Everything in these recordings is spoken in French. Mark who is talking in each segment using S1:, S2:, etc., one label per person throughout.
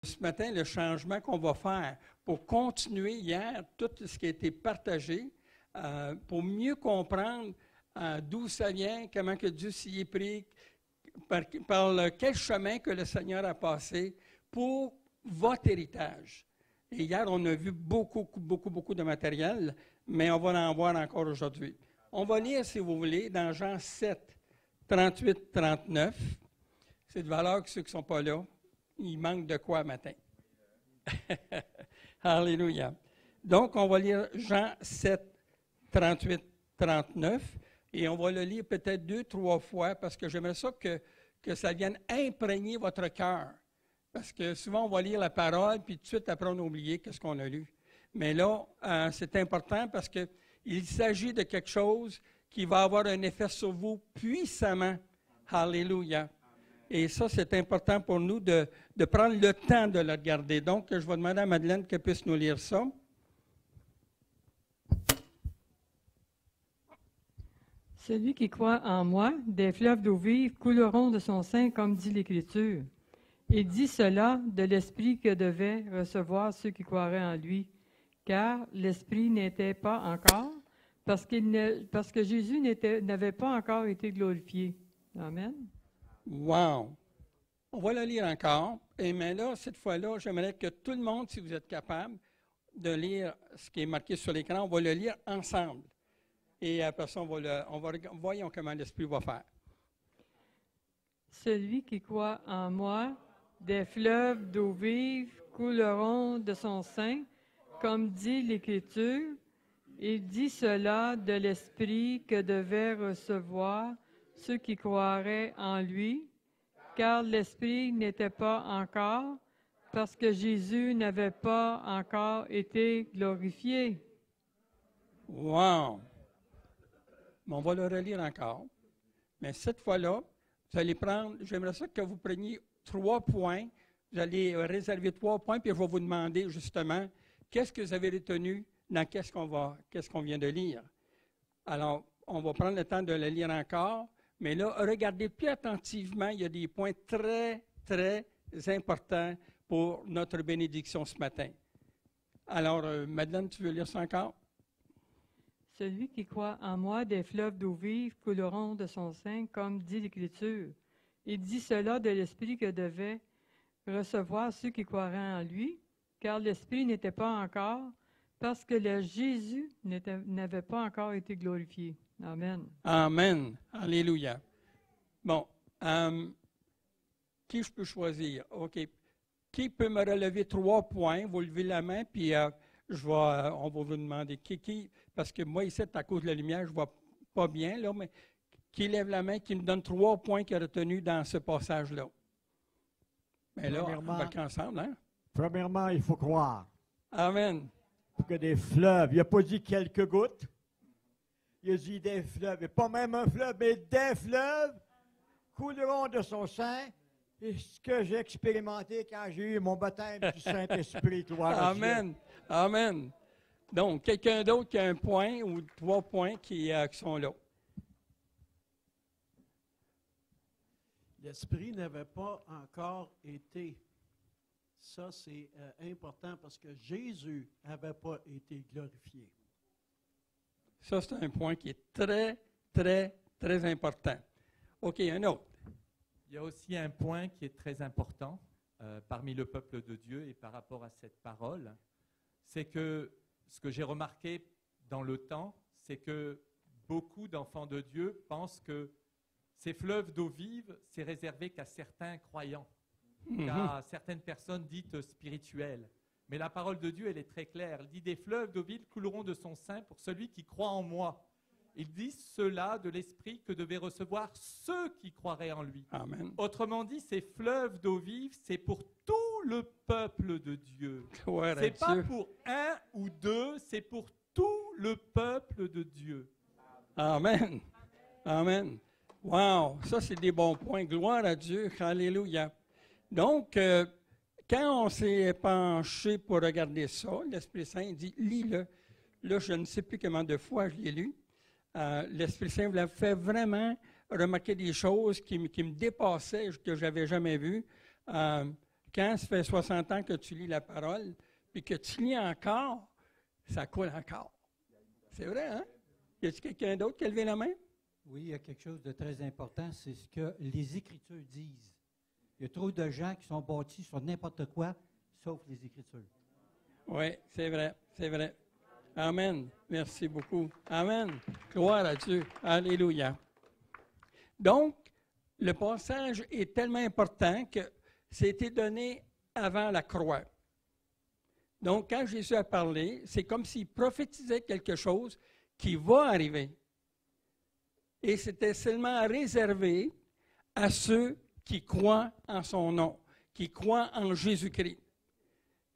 S1: ce matin, le changement qu'on va faire pour continuer hier tout ce qui a été partagé, pour mieux comprendre d'où ça vient, comment que Dieu s'y est pris, quel chemin que le Seigneur a passé pour votre héritage. Et hier, on a vu beaucoup de matériel, mais on va en voir encore aujourd'hui. On va lire, si vous voulez, dans Jean 7, 38, 39. C'est de valeur que ceux qui ne sont pas là, il manque de quoi matin. Alléluia. Donc, on va lire Jean 7, 38, 39, et on va le lire peut-être 2, 3 fois, parce que j'aimerais ça que ça vienne imprégner votre cœur. Parce que souvent, on va lire la parole, puis tout de suite, après, on a oublié ce qu'on a lu. Mais là, c'est important parce qu'il s'agit de quelque chose qui va avoir un effet sur vous puissamment. Alléluia. Et ça, c'est important pour nous de prendre le temps de le regarder. Donc, je vais demander à Madeleine qu'elle puisse nous lire ça.
S2: Celui qui croit en moi, des fleuves d'eau vive couleront de son sein, comme dit l'Écriture. Il dit cela de l'Esprit que devaient recevoir ceux qui croiraient en lui, car l'Esprit n'était pas encore, parce que Jésus n'avait pas encore été glorifié. Amen.
S1: Wow! On va le lire encore. Mais là, cette fois-là, j'aimerais que tout le monde, si vous êtes capable, de lire ce qui est marqué sur l'écran, on va le lire ensemble. Et après ça, voyons comment l'Esprit va faire.
S2: Celui qui croit en moi, des fleuves d'eau vive couleront de son sein, comme dit l'Écriture. Il dit cela de l'Esprit que devaient recevoir ceux qui croiraient en lui, car l'Esprit n'était pas encore, parce que Jésus n'avait pas encore été glorifié.
S1: Wow! On va le relire encore. Mais cette fois-là, vous allez prendre, j'aimerais ça que vous preniez 3 points. Vous allez réserver 3 points, puis je vais vous demander justement, qu'est-ce que vous avez retenu dans qu'est-ce qu'on vient de lire. Alors, on va prendre le temps de le lire encore, mais là, regardez plus attentivement, il y a des points très, très importants pour notre bénédiction ce matin. Alors, Madeleine, tu veux lire ça encore?
S2: Celui qui croit en moi, des fleuves d'eau vive couleront de son sein, comme dit l'Écriture. Il dit cela de l'Esprit que devaient recevoir ceux qui croiraient en lui, car l'Esprit n'était pas encore, parce que le Jésus n'avait pas encore été glorifié. Amen.
S1: Amen. Alléluia. Bon, qui je peux choisir? OK. Qui peut me relever 3 points? Vous levez la main, puis on va vous demander qui, parce que moi, ici, à cause de la lumière, je ne vois pas bien, là, mais qui lève la main, qui me donne 3 points qu'il a retenus dans ce passage-là? Mais là, on va ensemble, hein?
S3: Premièrement, il faut croire.
S1: Amen.
S3: Pour que des fleuves, il n'a pas dit quelques gouttes, il a dit des fleuves, et pas même un fleuve, mais des fleuves couleront de son sein. C'est ce que j'ai expérimenté quand j'ai eu mon baptême du Saint-Esprit.
S1: Amen. Amen. Donc, quelqu'un d'autre qui a un point ou 3 points qui sont là.
S4: L'Esprit n'avait pas encore été. Ça, c'est important parce que Jésus n'avait pas été glorifié.
S1: Ça, c'est un point qui est très, très, très important. OK, un autre.
S5: Il y a aussi un point qui est très important parmi le peuple de Dieu et par rapport à cette parole, c'est que ce que j'ai remarqué dans le temps, c'est que beaucoup d'enfants de Dieu pensent que ces fleuves d'eau vive, c'est réservé qu'à certains croyants, qu'à certaines personnes dites spirituelles. Mais la parole de Dieu, elle est très claire. Elle dit « Des fleuves d'eau vive couleront de son sein pour celui qui croit en moi ». Il dit cela de l'Esprit que devaient recevoir ceux qui croiraient en lui.
S1: Amen.
S5: Autrement dit, ces fleuves d'eau vive, c'est pour tout le peuple de Dieu. Ce n'est pas pour 1 ou 2, c'est pour tout le peuple de Dieu.
S1: Amen. Amen. Wow, ça c'est des bons points. Gloire à Dieu. Alléluia. Donc, quand on s'est penché pour regarder ça, l'Esprit Saint dit, lis-le. Là, je ne sais plus combien de fois je l'ai lu. L'Esprit Saint me fait vraiment remarquer des choses qui me dépassaient, que je n'avais jamais vues. Quand quand ça fait 60 ans que tu lis la parole, puis que tu lis encore, ça coule encore. C'est vrai, hein? Y a-t-il quelqu'un d'autre qui a levé la main?
S6: Oui, il y a quelque chose de très important, c'est ce que les Écritures disent. Il y a trop de gens qui sont bâtis sur n'importe quoi, sauf les Écritures.
S1: Oui, c'est vrai, c'est vrai. Amen. Merci beaucoup. Amen. Gloire à Dieu. Alléluia. Donc, le passage est tellement important que c'était donné avant la croix. Donc, quand Jésus a parlé, c'est comme s'il prophétisait quelque chose qui va arriver. Et c'était seulement réservé à ceux qui croient en son nom, qui croient en Jésus-Christ.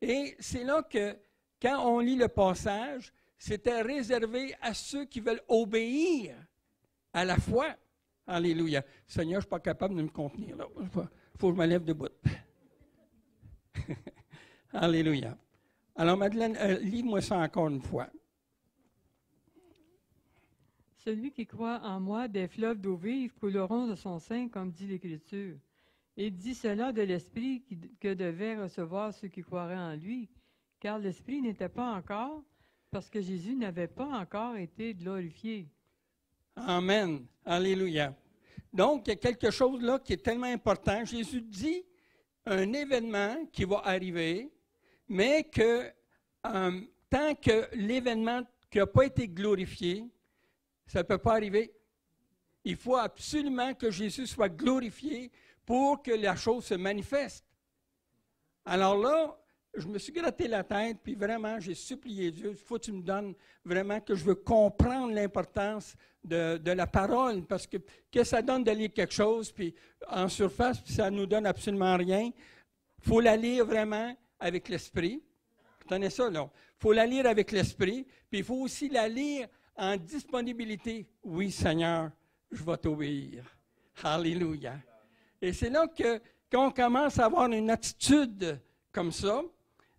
S1: Et c'est là que, quand on lit le passage, c'était réservé à ceux qui veulent obéir à la foi. Alléluia. Seigneur, je ne suis pas capable de me contenir là. Il faut que je me lève debout. Alléluia. Alors, Madeleine, lis-moi ça encore une fois.
S2: Celui qui croit en moi, des fleuves d'eau vive couleront de son sein, comme dit l'Écriture. Et dit cela de l'Esprit que devaient recevoir ceux qui croiraient en lui, car l'Esprit n'était pas encore, parce que Jésus n'avait pas encore été glorifié.
S1: Amen. Alléluia. Donc, il y a quelque chose là qui est tellement important. Jésus dit un événement qui va arriver, mais que tant que l'événement qui n'a pas été glorifié, ça ne peut pas arriver. Il faut absolument que Jésus soit glorifié pour que la chose se manifeste. Alors là, je me suis gratté la tête, puis vraiment, j'ai supplié Dieu, il faut que tu me donnes vraiment que je veux comprendre l'importance de la parole, parce que ça donne de lire quelque chose, puis en surface, puis ça ne nous donne absolument rien. Il faut la lire vraiment avec l'esprit. Vous tenez ça, là? Il faut la lire avec l'esprit, puis il faut aussi la lire en disponibilité. Oui, Seigneur, je vais t'obéir. Alléluia. Et c'est là que, quand on commence à avoir une attitude comme ça,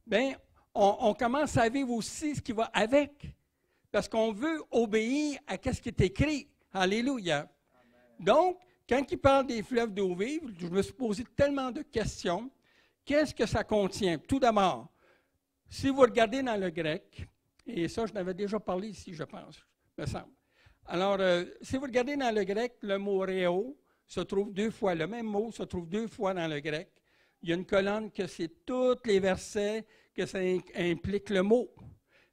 S1: bien, on commence à vivre aussi ce qui va avec. Parce qu'on veut obéir à ce qui est écrit. Alléluia. Donc, quand il parle des fleuves d'eau vive, je me suis posé tellement de questions. Qu'est-ce que ça contient? Tout d'abord, si vous regardez dans le grec, et ça, je n'avais déjà parlé ici, je pense, me semble. Alors, si vous regardez dans le grec, le mot « réo » se trouve 2 fois. Le même mot se trouve 2 fois dans le grec. Il y a une colonne que c'est tous les versets que ça implique le mot.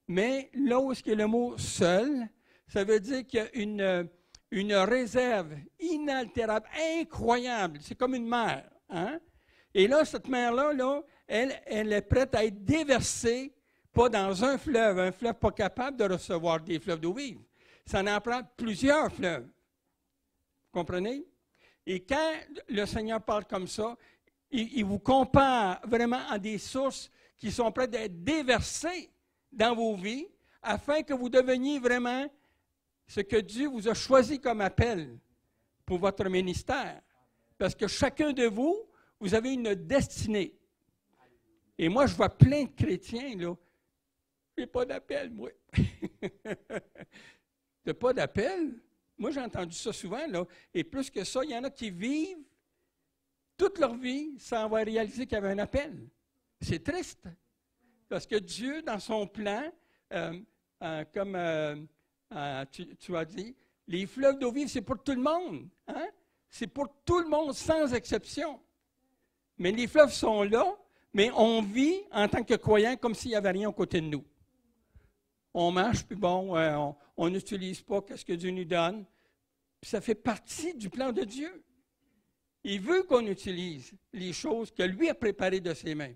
S1: Mais là où est-ce qu'il y a le mot « seul », ça veut dire qu'il y a une réserve inaltérable, incroyable. C'est comme une mer. Hein? Et là, cette mer-là, là, elle est prête à être déversée, pas dans un fleuve pas capable de recevoir des fleuves d'eau vive. Ça en prend plusieurs fleuves. Vous comprenez? Et quand le Seigneur parle comme ça, il vous compare vraiment à des sources qui sont prêtes à être déversées dans vos vies, afin que vous deveniez vraiment ce que Dieu vous a choisi comme appel pour votre ministère. Parce que chacun de vous, vous avez une destinée. Et moi, je vois plein de chrétiens, là. Je n'ai pas d'appel, moi. Tu n'as pas d'appel? Moi, j'ai entendu ça souvent, là. Et plus que ça, il y en a qui vivent toute leur vie sans avoir réalisé qu'il y avait un appel. C'est triste. Parce que Dieu, dans son plan, comme tu as dit, les fleuves d'eau vive, c'est pour tout le monde. Hein? C'est pour tout le monde, sans exception. Mais les fleuves sont là, mais on vit en tant que croyants comme s'il n'y avait rien à côté de nous. On marche, puis bon, on n'utilise pas ce que Dieu nous donne. Puis ça fait partie du plan de Dieu. Il veut qu'on utilise les choses que lui a préparées de ses mains.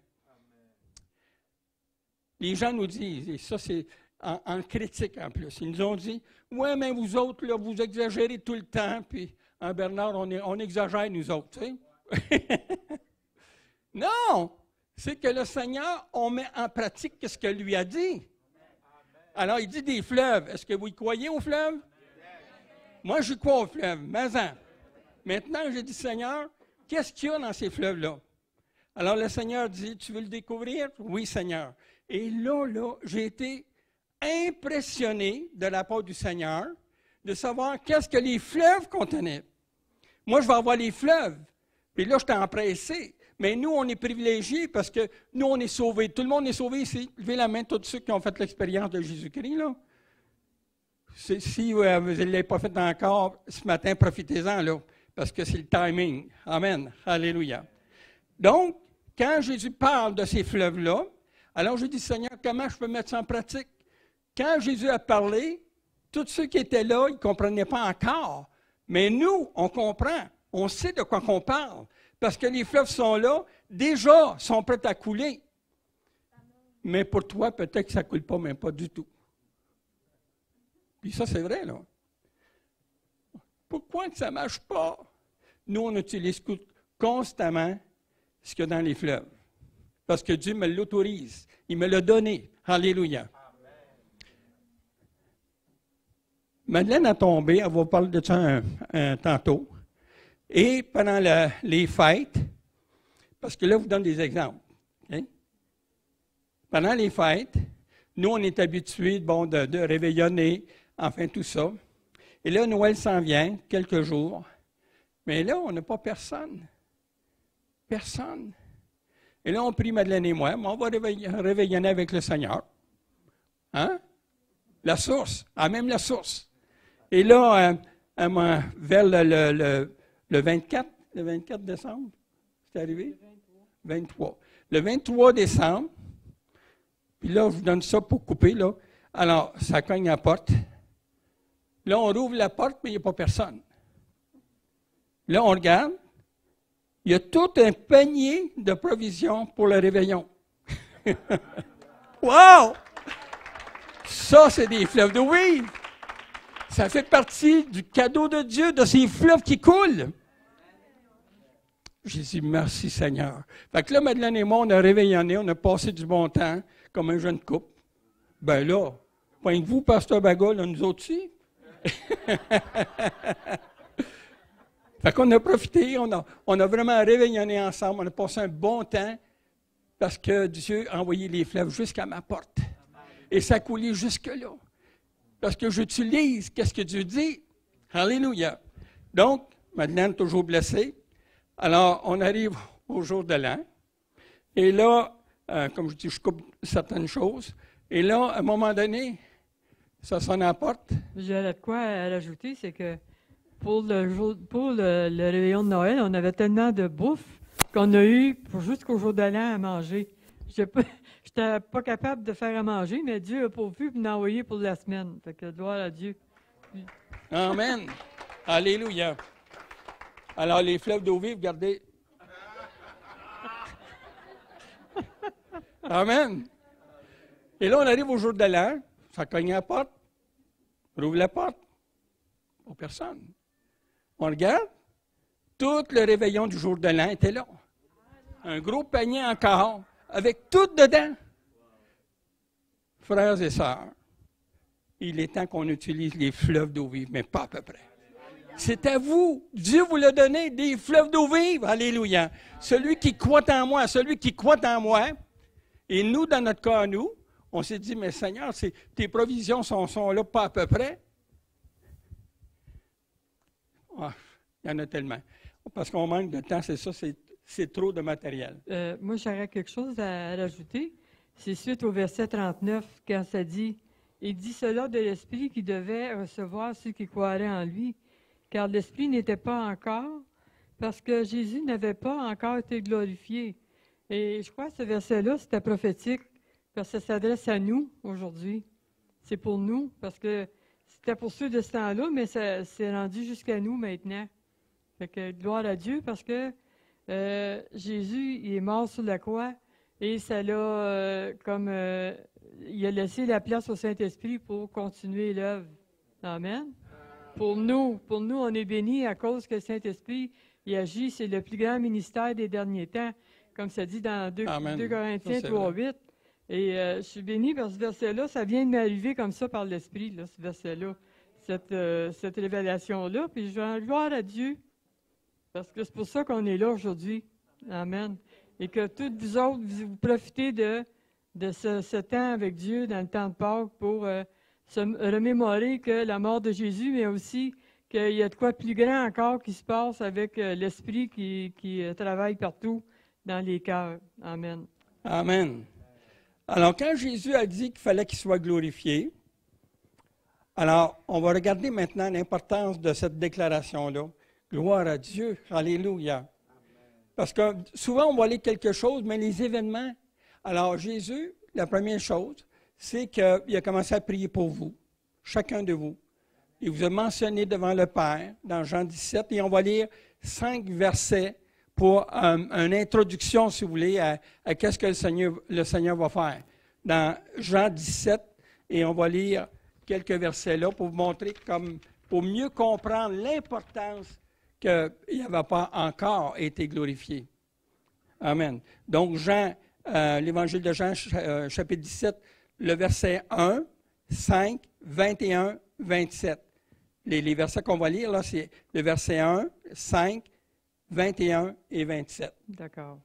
S1: Les gens nous disent, et ça c'est en critique en plus, ils nous ont dit, « Ouais, mais vous autres, là, vous exagérez tout le temps, puis en Bernard, on exagère nous autres. » Tu sais? Non! C'est que le Seigneur, on met en pratique ce qu'il lui a dit. Alors, il dit des fleuves. Est-ce que vous y croyez aux fleuves? Moi, je crois aux fleuves, mais en. Maintenant, j'ai dit, Seigneur, qu'est-ce qu'il y a dans ces fleuves-là? Alors, le Seigneur dit, tu veux le découvrir? Oui, Seigneur. Et là, j'ai été impressionné de la part du Seigneur de savoir qu'est-ce que les fleuves contenaient. Moi, je vais avoir les fleuves. Puis là, je suis empressé. Mais nous, on est privilégiés parce que nous, on est sauvés. Tout le monde est sauvé ici. Levez la main, tous ceux qui ont fait l'expérience de Jésus-Christ, là. Si vous ne l'avez pas fait encore, ce matin, profitez-en, là, parce que c'est le timing. Amen. Alléluia. Donc, quand Jésus parle de ces fleuves-là, alors je dis, Seigneur, comment je peux mettre ça en pratique? Quand Jésus a parlé, tous ceux qui étaient là, ils ne comprenaient pas encore. Mais nous, on comprend. On sait de quoi qu'on parle. Parce que les fleuves sont là, déjà, sont prêts à couler. Mais pour toi, peut-être que ça ne coule pas, même pas du tout. Puis ça, c'est vrai, là. Pourquoi que ça ne marche pas? Nous, on utilise constamment ce qu'il y a dans les fleuves. Parce que Dieu me l'autorise. Il me l'a donné. Alléluia. Madeleine a tombé, elle va parler de ça tantôt. Et pendant les fêtes, parce que là, je vous donne des exemples. Okay? Pendant les fêtes, nous, on est habitués de réveillonner, enfin tout ça. Et là, Noël s'en vient, quelques jours. Mais là, on n'a pas personne. Personne. Et là, on prie Madeleine et moi, mais on va réveillonner avec le Seigneur. Hein? La source, même la source. Et là, vers le 24 décembre, c'est arrivé? 23. Le 23 décembre, puis là, je vous donne ça pour couper, là. Alors, ça cogne à la porte. Là, on rouvre la porte, mais il n'y a pas personne. Là, on regarde. Il y a tout un panier de provisions pour le réveillon. Wow! Ça, c'est des fleuves d'eau vive. Ça fait partie du cadeau de Dieu, de ces fleuves qui coulent. J'ai dit, merci Seigneur. Fait que là, Madeleine et moi, on a réveillonné, on a passé du bon temps, comme un jeune couple. Ben là, point que vous, Pasteur Baga, là, nous autres aussi. Fait qu'on a profité, on a vraiment réveillonné ensemble, on a passé un bon temps, parce que Dieu a envoyé les fleuves jusqu'à ma porte. Et ça coulait jusque-là. Parce que j'utilise qu'est-ce que Dieu dit. Alléluia. Donc, Madeleine, toujours blessée. Alors, on arrive au jour de l'an. Et là, comme je dis, je coupe certaines choses. Et là, à un moment donné, ça sonne à la porte.
S2: J'aurais de quoi à rajouter, c'est que pour le réveillon de Noël, on avait tellement de bouffe qu'on a eu jusqu'au jour de l'an à manger. Je n'étais pas capable de faire à manger, mais Dieu a pourvu et m'a envoyé pour la semaine. Fait que gloire à Dieu.
S1: Amen. Alléluia. Alors, les fleuves d'eau vive, regardez. Amen. Et là, on arrive au jour de l'an. Ça cogne à la porte. On ouvre la porte. Pas personne. On regarde. Tout le réveillon du jour de l'an était là. Un gros panier encore, avec tout dedans. Frères et sœurs, il est temps qu'on utilise les fleuves d'eau vive, mais pas à peu près. C'est à vous. Dieu vous l'a donné, des fleuves d'eau vive. Alléluia. Celui qui croit en moi, celui qui croit en moi. Et nous, dans notre cas, nous, on s'est dit, mais Seigneur, tes provisions sont là pas à peu près. Oh, il y en a tellement. Parce qu'on manque de temps, c'est ça, c'est trop de matériel.
S2: Moi, j'aurais quelque chose à rajouter. C'est suite au verset 39, quand ça dit « Il dit cela de l'Esprit qui devait recevoir ceux qui croiraient en lui, car l'Esprit n'était pas encore, parce que Jésus n'avait pas encore été glorifié. » Et je crois que ce verset-là, c'était prophétique, parce que ça s'adresse à nous aujourd'hui. C'est pour nous, parce que c'était pour ceux de ce temps-là, mais ça s'est rendu jusqu'à nous maintenant. Fait que gloire à Dieu, parce que Jésus, il est mort sur la croix, et ça l'a il a laissé la place au Saint-Esprit pour continuer l'œuvre. Amen. Pour nous, on est bénis à cause que le Saint-Esprit, il agit, c'est le plus grand ministère des derniers temps, comme ça dit dans 2 Corinthiens 3:8. Et je suis béni par ce verset-là, ça vient de m'arriver comme ça par l'Esprit, là, ce verset-là, cette révélation-là, puis je rends gloire à Dieu, parce que c'est pour ça qu'on est là aujourd'hui. Amen. Et que toutes vous autres, vous profitez de ce temps avec Dieu dans le temps de Pâques pour se remémorer que la mort de Jésus, mais aussi qu'il y a de quoi plus grand encore qui se passe avec l'Esprit qui travaille partout dans les cœurs. Amen.
S1: Amen. Alors, quand Jésus a dit qu'il fallait qu'il soit glorifié, alors, on va regarder maintenant l'importance de cette déclaration-là. Gloire à Dieu. Alléluia. Parce que souvent, on va lire quelque chose, mais les événements. Alors, Jésus, la première chose, c'est qu'il a commencé à prier pour vous, chacun de vous. Il vous a mentionné devant le Père, dans Jean 17, et on va lire 5 versets pour une introduction, si vous voulez, à qu'est-ce que le Seigneur va faire. Dans Jean 17, et on va lire quelques versets là pour vous montrer, pour mieux comprendre l'importance qu'il n'avait pas encore été glorifié. Amen. Donc, l'Évangile de Jean, chapitre 17, le verset 1, 5, 21, 27. Les versets qu'on va lire, là, c'est le verset 1, 5, 21 et 27.
S2: D'accord.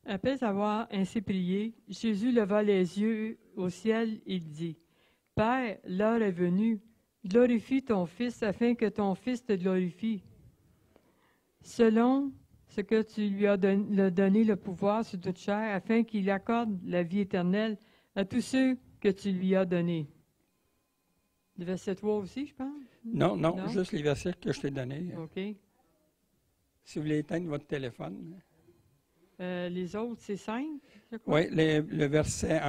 S2: Après avoir ainsi prié, Jésus leva les yeux au ciel et dit, « Père, l'heure est venue. Glorifie ton Fils afin que ton Fils te glorifie. Selon ce que tu lui as donné le pouvoir sur toute chair, afin qu'il accorde la vie éternelle à tous ceux que tu lui as donnés. » Le verset 3 aussi, je pense?
S1: Non, juste les versets que je t'ai donnés.
S2: OK.
S1: Si vous voulez éteindre votre téléphone.
S2: Les autres, c'est 5, je crois?
S1: Oui, le verset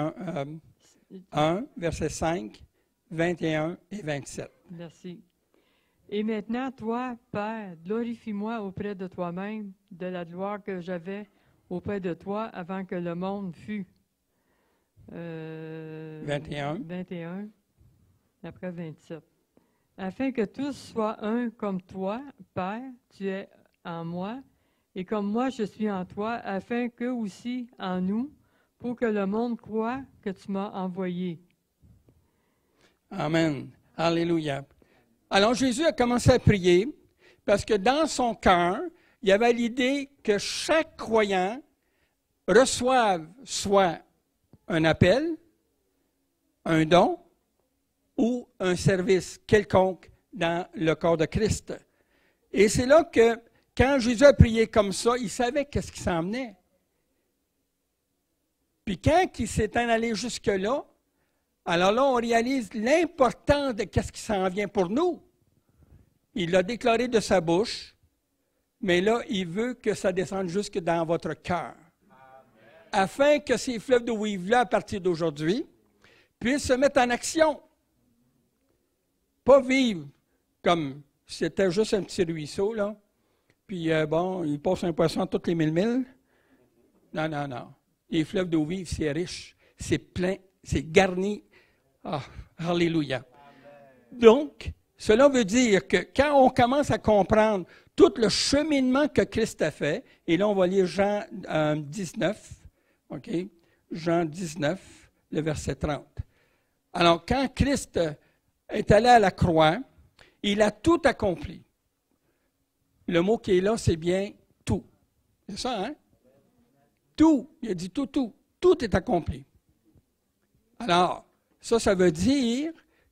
S1: 1, verset 5, 21 et 27.
S2: Merci. Et maintenant, toi, Père, glorifie-moi auprès de toi-même de la gloire que j'avais auprès de toi avant que le monde fût.
S1: 21.
S2: 21, après 27. Afin que tous soient un comme toi, Père, tu es en moi, et comme moi je suis en toi, afin qu'eux aussi en nous, pour que le monde croie que tu m'as envoyé.
S1: Amen. Alléluia. Alors Jésus a commencé à prier parce que dans son cœur, il y avait l'idée que chaque croyant reçoive soit un appel, un don ou un service quelconque dans le corps de Christ. Et c'est là que, quand Jésus a prié comme ça, il savait qu'est-ce qui s'en venait. Puis quand il s'est en allé jusque-là, alors là, on réalise l'importance de qu'est-ce qui s'en vient pour nous. Il l'a déclaré de sa bouche, mais là, il veut que ça descende jusque dans votre cœur. Afin que ces fleuves d'eau vive-là, à partir d'aujourd'hui, puissent se mettre en action. Pas vivre comme si c'était juste un petit ruisseau, là. Puis, il passe un poisson toutes les 1000 milles. Non. Les fleuves d'eau vive, c'est riche, c'est plein, c'est garni. Ah, alléluia. Donc, cela veut dire que quand on commence à comprendre tout le cheminement que Christ a fait, et là, on va lire Jean 19, OK? Jean 19, le verset 30. Alors, quand Christ est allé à la croix, il a tout accompli. Le mot qui est là, c'est bien tout. C'est ça, hein? Tout. Il a dit tout. Tout est accompli. Alors, ça veut dire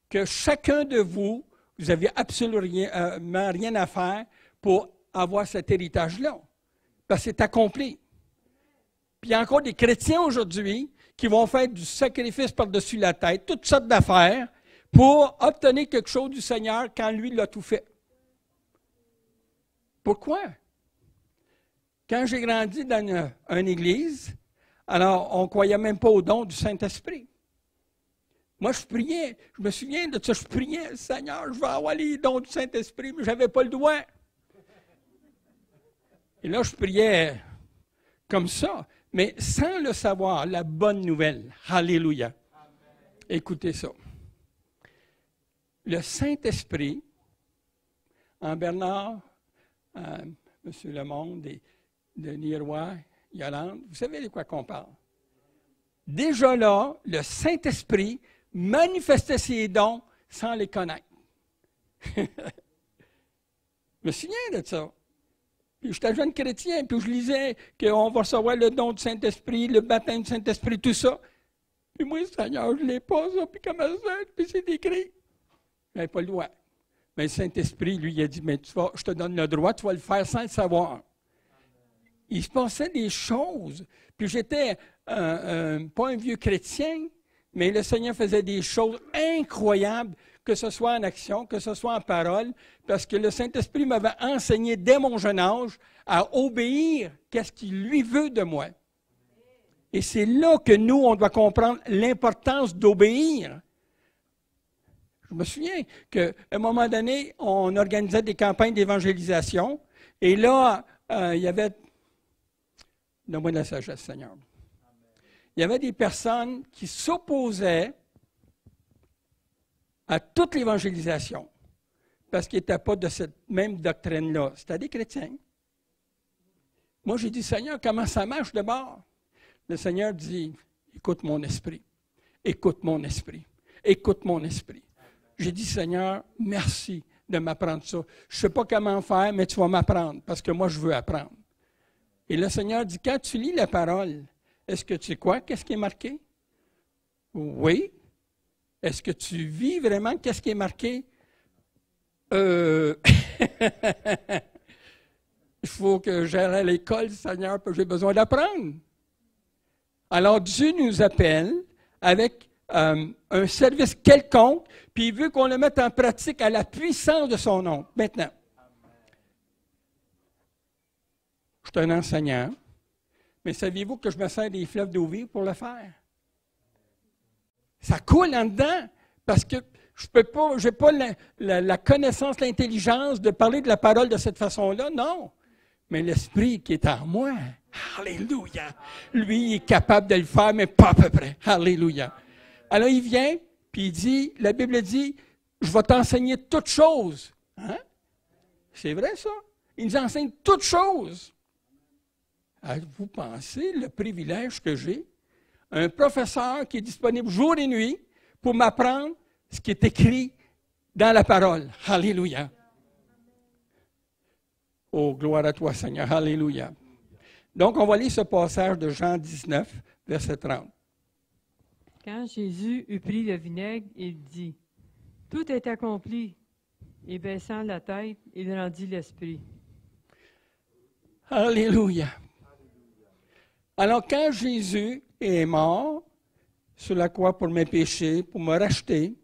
S1: que chacun de vous, vous n'avez absolument rien à faire pour avoir cet héritage-là. Parce que c'est accompli. Puis il y a encore des chrétiens aujourd'hui qui vont faire du sacrifice par-dessus la tête, toutes sortes d'affaires, pour obtenir quelque chose du Seigneur quand lui l'a tout fait. Pourquoi? Quand j'ai grandi dans une église, alors on ne croyait même pas au don du Saint-Esprit. Moi, je priais, je me souviens de ça, je priais, Seigneur, je veux avoir les dons du Saint-Esprit, mais je n'avais pas le droit. Et là, je priais comme ça, mais sans le savoir, la bonne nouvelle. Alléluia. Écoutez ça. Le Saint-Esprit, en Bernard, M. Lemonde et Denis Roy, Yolande, vous savez de quoi qu'on parle. Déjà là, le Saint-Esprit manifestait ses dons sans les connaître. Je me souviens de ça. Puis j'étais jeune chrétien, puis je lisais qu'on va recevoir le don du Saint-Esprit, le baptême du Saint-Esprit, tout ça. Puis moi, Seigneur, je ne l'ai pas, ça, puis comment ça, puis c'est écrit. Je n'avais pas le droit. Mais le Saint-Esprit, lui, il a dit, mais je te donne le droit, tu vas le faire sans le savoir. il se passait des choses. Puis j'étais pas un vieux chrétien, mais le Seigneur faisait des choses incroyables, que ce soit en action, que ce soit en parole, parce que le Saint-Esprit m'avait enseigné dès mon jeune âge à obéir qu'est-ce qu'il lui veut de moi. Et c'est là que nous, on doit comprendre l'importance d'obéir. Je me souviens qu'à un moment donné, on organisait des campagnes d'évangélisation, et là, il y avait... Donne-moi de la sagesse, Seigneur. Il y avait des personnes qui s'opposaient à toute l'évangélisation parce qu'ils n'étaient pas de cette même doctrine-là. C'était des chrétiens. Moi, j'ai dit, Seigneur, comment ça marche de bord? Le Seigneur dit, écoute mon esprit, écoute mon esprit, écoute mon esprit. J'ai dit, Seigneur, merci de m'apprendre ça. Je ne sais pas comment faire, mais tu vas m'apprendre parce que moi, je veux apprendre. Et le Seigneur dit, quand tu lis la parole, est-ce que tu sais quoi? Qu'est-ce qui est marqué? Oui. Est-ce que tu vis vraiment qu'est-ce qui est marqué? Il faut que j'aille à l'école, Seigneur, parce que j'ai besoin d'apprendre. Alors, Dieu nous appelle avec un service quelconque, puis il veut qu'on le mette en pratique à la puissance de son nom. Maintenant, je suis un enseignant, mais saviez-vous que je me sers des fleuves d'eau vive pour le faire? Ça coule en dedans, parce que je peux pas, je n'ai pas la connaissance, l'intelligence de parler de la parole de cette façon-là, non. Mais l'Esprit qui est en moi, alléluia, lui, il est capable de le faire, mais pas à peu près, alléluia. Alors, il vient, puis il dit, la Bible dit, je vais t'enseigner toutes choses. Hein? C'est vrai, ça? Il nous enseigne toutes choses. Vous pensez le privilège que j'ai? Un professeur qui est disponible jour et nuit pour m'apprendre ce qui est écrit dans la parole. Alléluia. Oh, gloire à toi, Seigneur. Alléluia. Donc, on va lire ce passage de Jean 19, verset 30.
S2: Quand Jésus eut pris le vinaigre, il dit, « Tout est accompli. » Et baissant la tête, il rendit l'esprit.
S1: Alléluia. Alors, quand Jésus est mort sur la croix pour mes péchés, pour me racheter,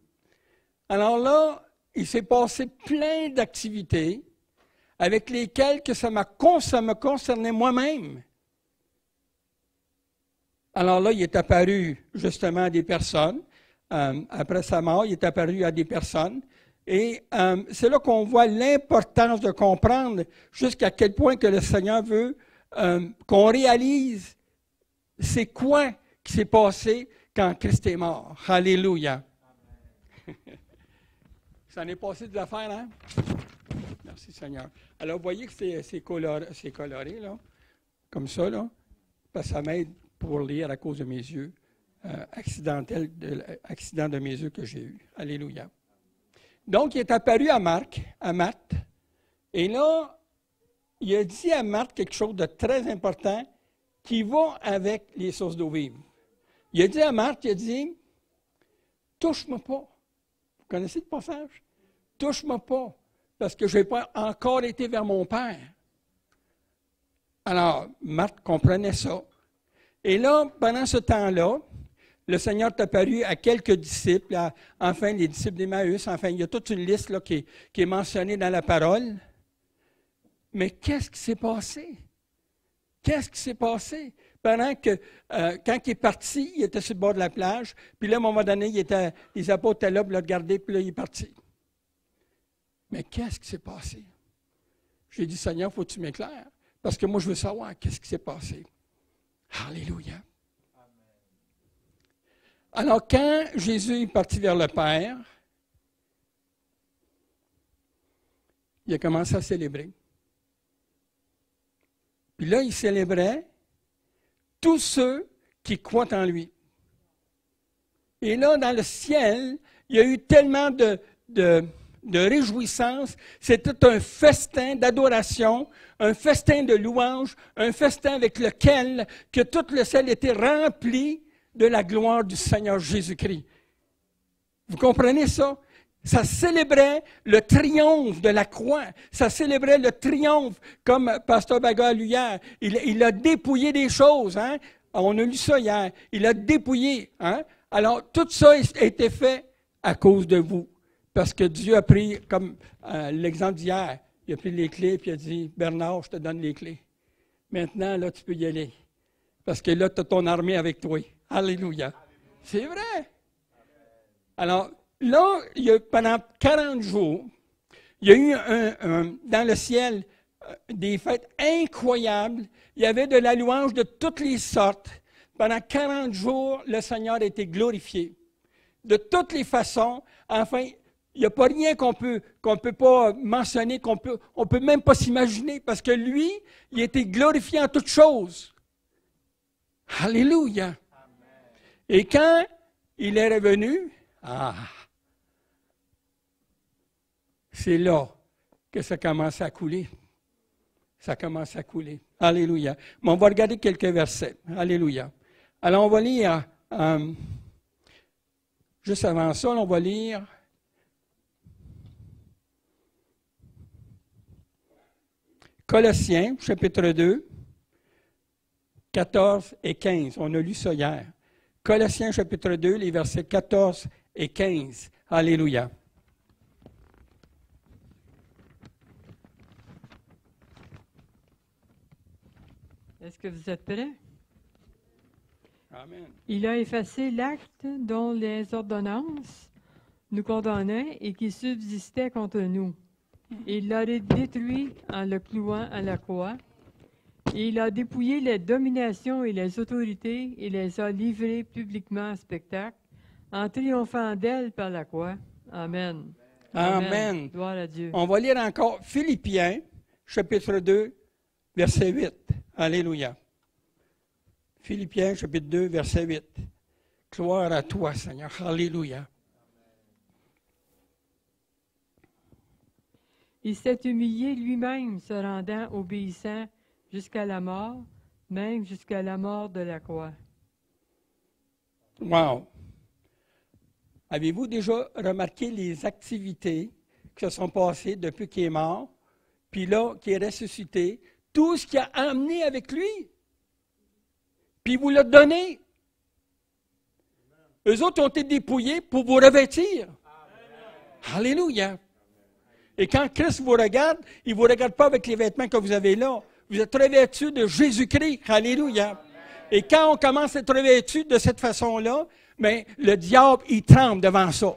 S1: alors là, il s'est passé plein d'activités avec lesquelles que ça me concernait moi-même. Alors là, il est apparu justement à des personnes. Après sa mort, il est apparu à des personnes. Et c'est là qu'on voit l'importance de comprendre jusqu'à quel point que le Seigneur veut qu'on réalise c'est quoi qui s'est passé quand Christ est mort. Alléluia. Ça en est passé des affaires, hein? Merci Seigneur. Alors, vous voyez que c'est coloré, là, comme ça, là, parce que ça m'aide pour lire à cause de mes yeux, accident de mes yeux que j'ai eu. Alléluia. Donc, il est apparu à Marthe, et là, il a dit à Marthe quelque chose de très important qui va avec les sources d'eau vive. Il a dit à Marthe, il a dit, « Touche-moi pas. » Vous connaissez le passage? « Touche-moi pas, parce que je n'ai pas encore été vers mon Père. » Alors, Marthe comprenait ça. Et là, pendant ce temps-là, le Seigneur est apparu à quelques disciples, enfin les disciples d'Emmaüs, enfin il y a toute une liste là, qui est mentionnée dans la parole. Mais qu'est-ce qui s'est passé? Qu'est-ce qui s'est passé? Pendant que, quand il est parti, il était sur le bord de la plage, puis là, à un moment donné, les apôtres étaient là, puis l'ont regardé, puis là, il est parti. Mais qu'est-ce qui s'est passé? J'ai dit, Seigneur, faut que tu m'éclaires, parce que moi, je veux savoir qu'est-ce qui s'est passé. Alléluia. Alors, quand Jésus est parti vers le Père, il a commencé à célébrer. Puis là, il célébrait tous ceux qui croient en lui. Et là, dans le ciel, il y a eu tellement de réjouissance. C'était un festin d'adoration, un festin de louange, un festin avec lequel que tout le ciel était rempli de la gloire du Seigneur Jésus-Christ. Vous comprenez ça? Ça célébrait le triomphe de la croix. Ça célébrait le triomphe, comme Pasteur Baga a lu hier. Il a dépouillé des choses. Hein? On a lu ça hier. Il a dépouillé. Hein? Alors, tout ça a été fait à cause de vous. Parce que Dieu a pris, comme l'exemple d'hier, il a pris les clés et il a dit, Bernard, je te donne les clés. Maintenant, là, tu peux y aller. Parce que là, tu as ton armée avec toi. Alléluia. C'est vrai. Alors, là, pendant 40 jours, il y a eu dans le ciel des fêtes incroyables. Il y avait de la louange de toutes les sortes. Pendant 40 jours, le Seigneur a été glorifié. De toutes les façons, enfin, il n'y a pas rien qu'on peut pas mentionner, on peut même pas s'imaginer, parce que lui, il a été glorifié en toutes choses. Alléluia. Et quand il est revenu, c'est là que ça commence à couler. Ça commence à couler. Alléluia. Mais on va regarder quelques versets. Alléluia. Alors, on va lire, juste avant ça, on va lire Colossiens, chapitre 2, 14 et 15. On a lu ça hier. Colossiens, chapitre 2, les versets 14 et 15. Alléluia.
S2: Est-ce que vous êtes prêts?
S1: Amen.
S2: Il a effacé l'acte dont les ordonnances nous condamnaient et qui subsistait contre nous. Il l'a détruit en le clouant à la croix. Et il a dépouillé les dominations et les autorités et les a livrées publiquement en spectacle, en triomphant d'elles par la croix. Amen.
S1: Amen.
S2: Gloire à Dieu.
S1: On va lire encore Philippiens, chapitre 2, verset 8. Alléluia. Philippiens, chapitre 2, verset 8. Gloire à toi, Seigneur. Alléluia.
S2: Il s'est humilié lui-même, se rendant obéissant jusqu'à la mort, même jusqu'à la mort de la croix.
S1: Wow! Avez-vous déjà remarqué les activités qui se sont passées depuis qu'il est mort, puis là, qu'il est ressuscité, tout ce qu'il a amené avec lui, puis il vous l'a donné. Eux autres ont été dépouillés pour vous revêtir. Alléluia! Et quand Christ vous regarde, il ne vous regarde pas avec les vêtements que vous avez là. Vous êtes revêtus de Jésus-Christ. Alléluia. Et quand on commence à être revêtu de cette façon-là, bien, le diable, il tremble devant ça.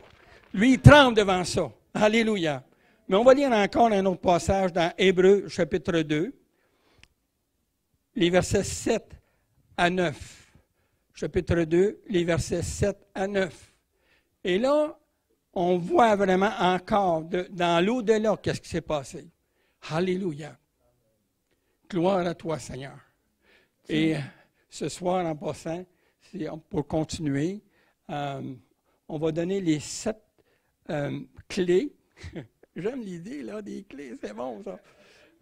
S1: Lui, il tremble devant ça. Alléluia. Mais on va lire encore un autre passage dans Hébreux, chapitre 2, les versets 7 à 9. Chapitre 2, les versets 7 à 9. Et là, on voit vraiment encore dans l'au-delà qu'est-ce qui s'est passé. Alléluia. Gloire à toi, Seigneur. Et ce soir, en passant, pour continuer, on va donner les 7 clés. J'aime l'idée, là, des clés, c'est bon, ça.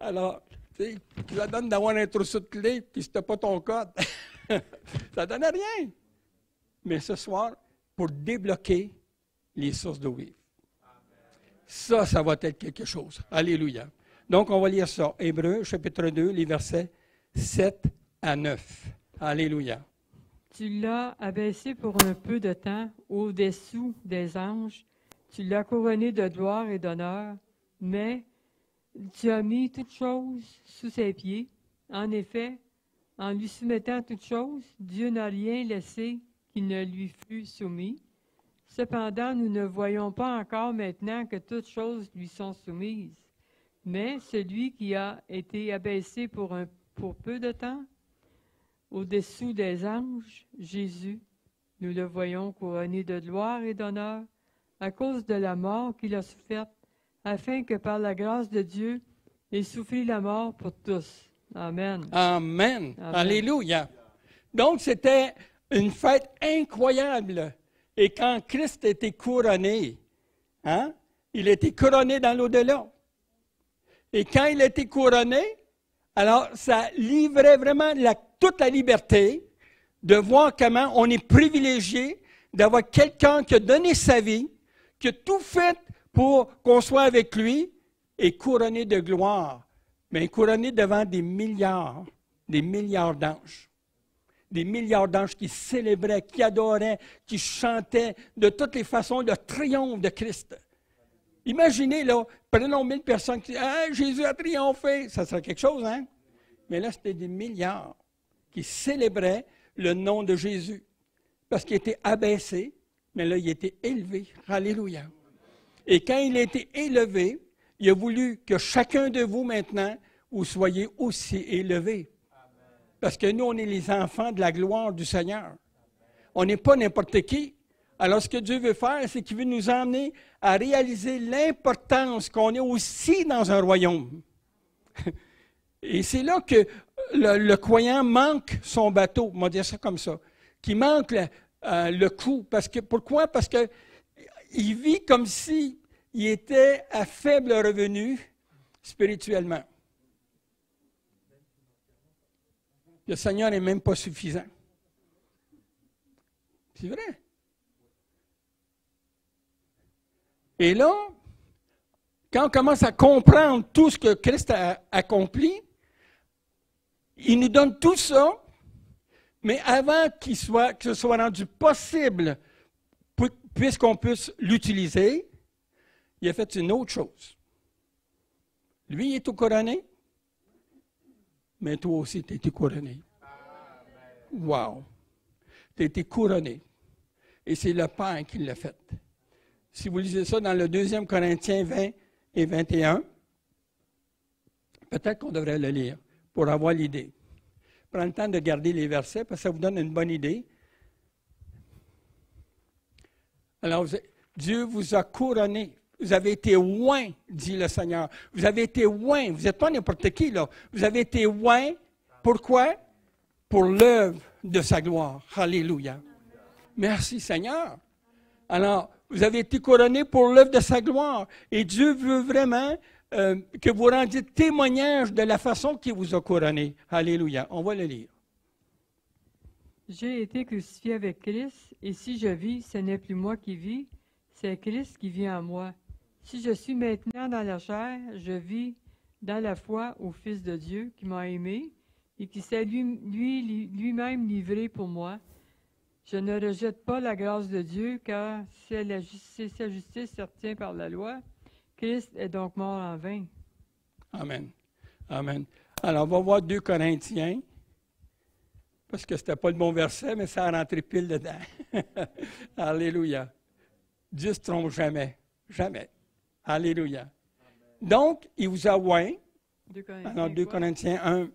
S1: Alors, tu sais, ça donne d'avoir un trousseau de clés, puis si tu n'as pas ton code, ça ne donne rien. Mais ce soir, pour débloquer les sources d'eau vive. Ça va être quelque chose. Alléluia. Donc, on va lire ça. Hébreux, chapitre 2, les versets 7 à 9. Alléluia.
S2: Tu l'as abaissé pour un peu de temps au-dessous des anges. Tu l'as couronné de gloire et d'honneur, mais tu as mis toutes choses sous ses pieds. En effet, en lui soumettant toutes choses, Dieu n'a rien laissé qui ne lui fût soumis. Cependant, nous ne voyons pas encore maintenant que toutes choses lui sont soumises. Mais celui qui a été abaissé pour peu de temps, au-dessous des anges, Jésus, nous le voyons couronné de gloire et d'honneur à cause de la mort qu'il a soufferte, afin que par la grâce de Dieu, il souffrit la mort pour tous. Amen.
S1: Amen.
S2: Amen.
S1: Alléluia. Donc, c'était une fête incroyable. Et quand Christ a été couronné, hein, il a été couronné dans l'au-delà. Et quand il a été couronné, alors ça livrait vraiment toute la liberté de voir comment on est privilégié d'avoir quelqu'un qui a donné sa vie, qui a tout fait pour qu'on soit avec lui et couronné de gloire. Mais couronné devant des milliards d'anges. Des milliards d'anges qui célébraient, qui adoraient, qui chantaient de toutes les façons le triomphe de Christ. Imaginez, là, prenons 1000 personnes qui disent « Ah, Jésus a triomphé », ça serait quelque chose, hein? Mais là, c'était des milliards qui célébraient le nom de Jésus. Parce qu'il était abaissé, mais là, il était élevé. Alléluia. Et quand il a été élevé, il a voulu que chacun de vous, maintenant, vous soyez aussi élevés. Parce que nous, on est les enfants de la gloire du Seigneur. On n'est pas n'importe qui. Alors, ce que Dieu veut faire, c'est qu'il veut nous emmener à réaliser l'importance qu'on est aussi dans un royaume. Et c'est là que le croyant manque son bateau, on va dire ça comme ça, qui manque le coup. Pourquoi? Parce qu'il vit comme s'il était à faible revenu spirituellement. Le Seigneur n'est même pas suffisant. C'est vrai. Et là, quand on commence à comprendre tout ce que Christ a accompli, il nous donne tout ça, mais avant que ce soit rendu possible, puisqu'on puisse l'utiliser, il a fait une autre chose. Lui, il est tout couronné, mais toi aussi, tu as été couronné. Wow! Tu as été couronné. Et c'est le Père qui l'a fait. Si vous lisez ça dans le 2 Corinthiens 20 et 21, peut-être qu'on devrait le lire pour avoir l'idée. Prends le temps de garder les versets parce que ça vous donne une bonne idée. Alors, Dieu vous a couronné. Vous avez été oint, dit le Seigneur. Vous avez été oint. Vous n'êtes pas n'importe qui, là. Vous avez été oint. Pourquoi? Pour l'œuvre de sa gloire. Alléluia. Merci, Seigneur. Alors, vous avez été couronné pour l'œuvre de sa gloire. Et Dieu veut vraiment que vous rendiez témoignage de la façon qu'il vous a couronné. Alléluia. On va le lire.
S2: J'ai été crucifié avec Christ, et si je vis, ce n'est plus moi qui vis, c'est Christ qui vit en moi. Si je suis maintenant dans la chair, je vis dans la foi au Fils de Dieu qui m'a aimé et qui s'est lui-même livré pour moi. Je ne rejette pas la grâce de Dieu, car si sa justice se retient par la loi, Christ est donc mort en vain.
S1: Amen. Amen. Alors, on va voir 2 Corinthiens, parce que ce n'était pas le bon verset, mais ça a rentré pile dedans. Alléluia. Dieu ne se trompe jamais. Jamais. Alléluia. Donc, il vous a oint. 2 Corinthiens 1,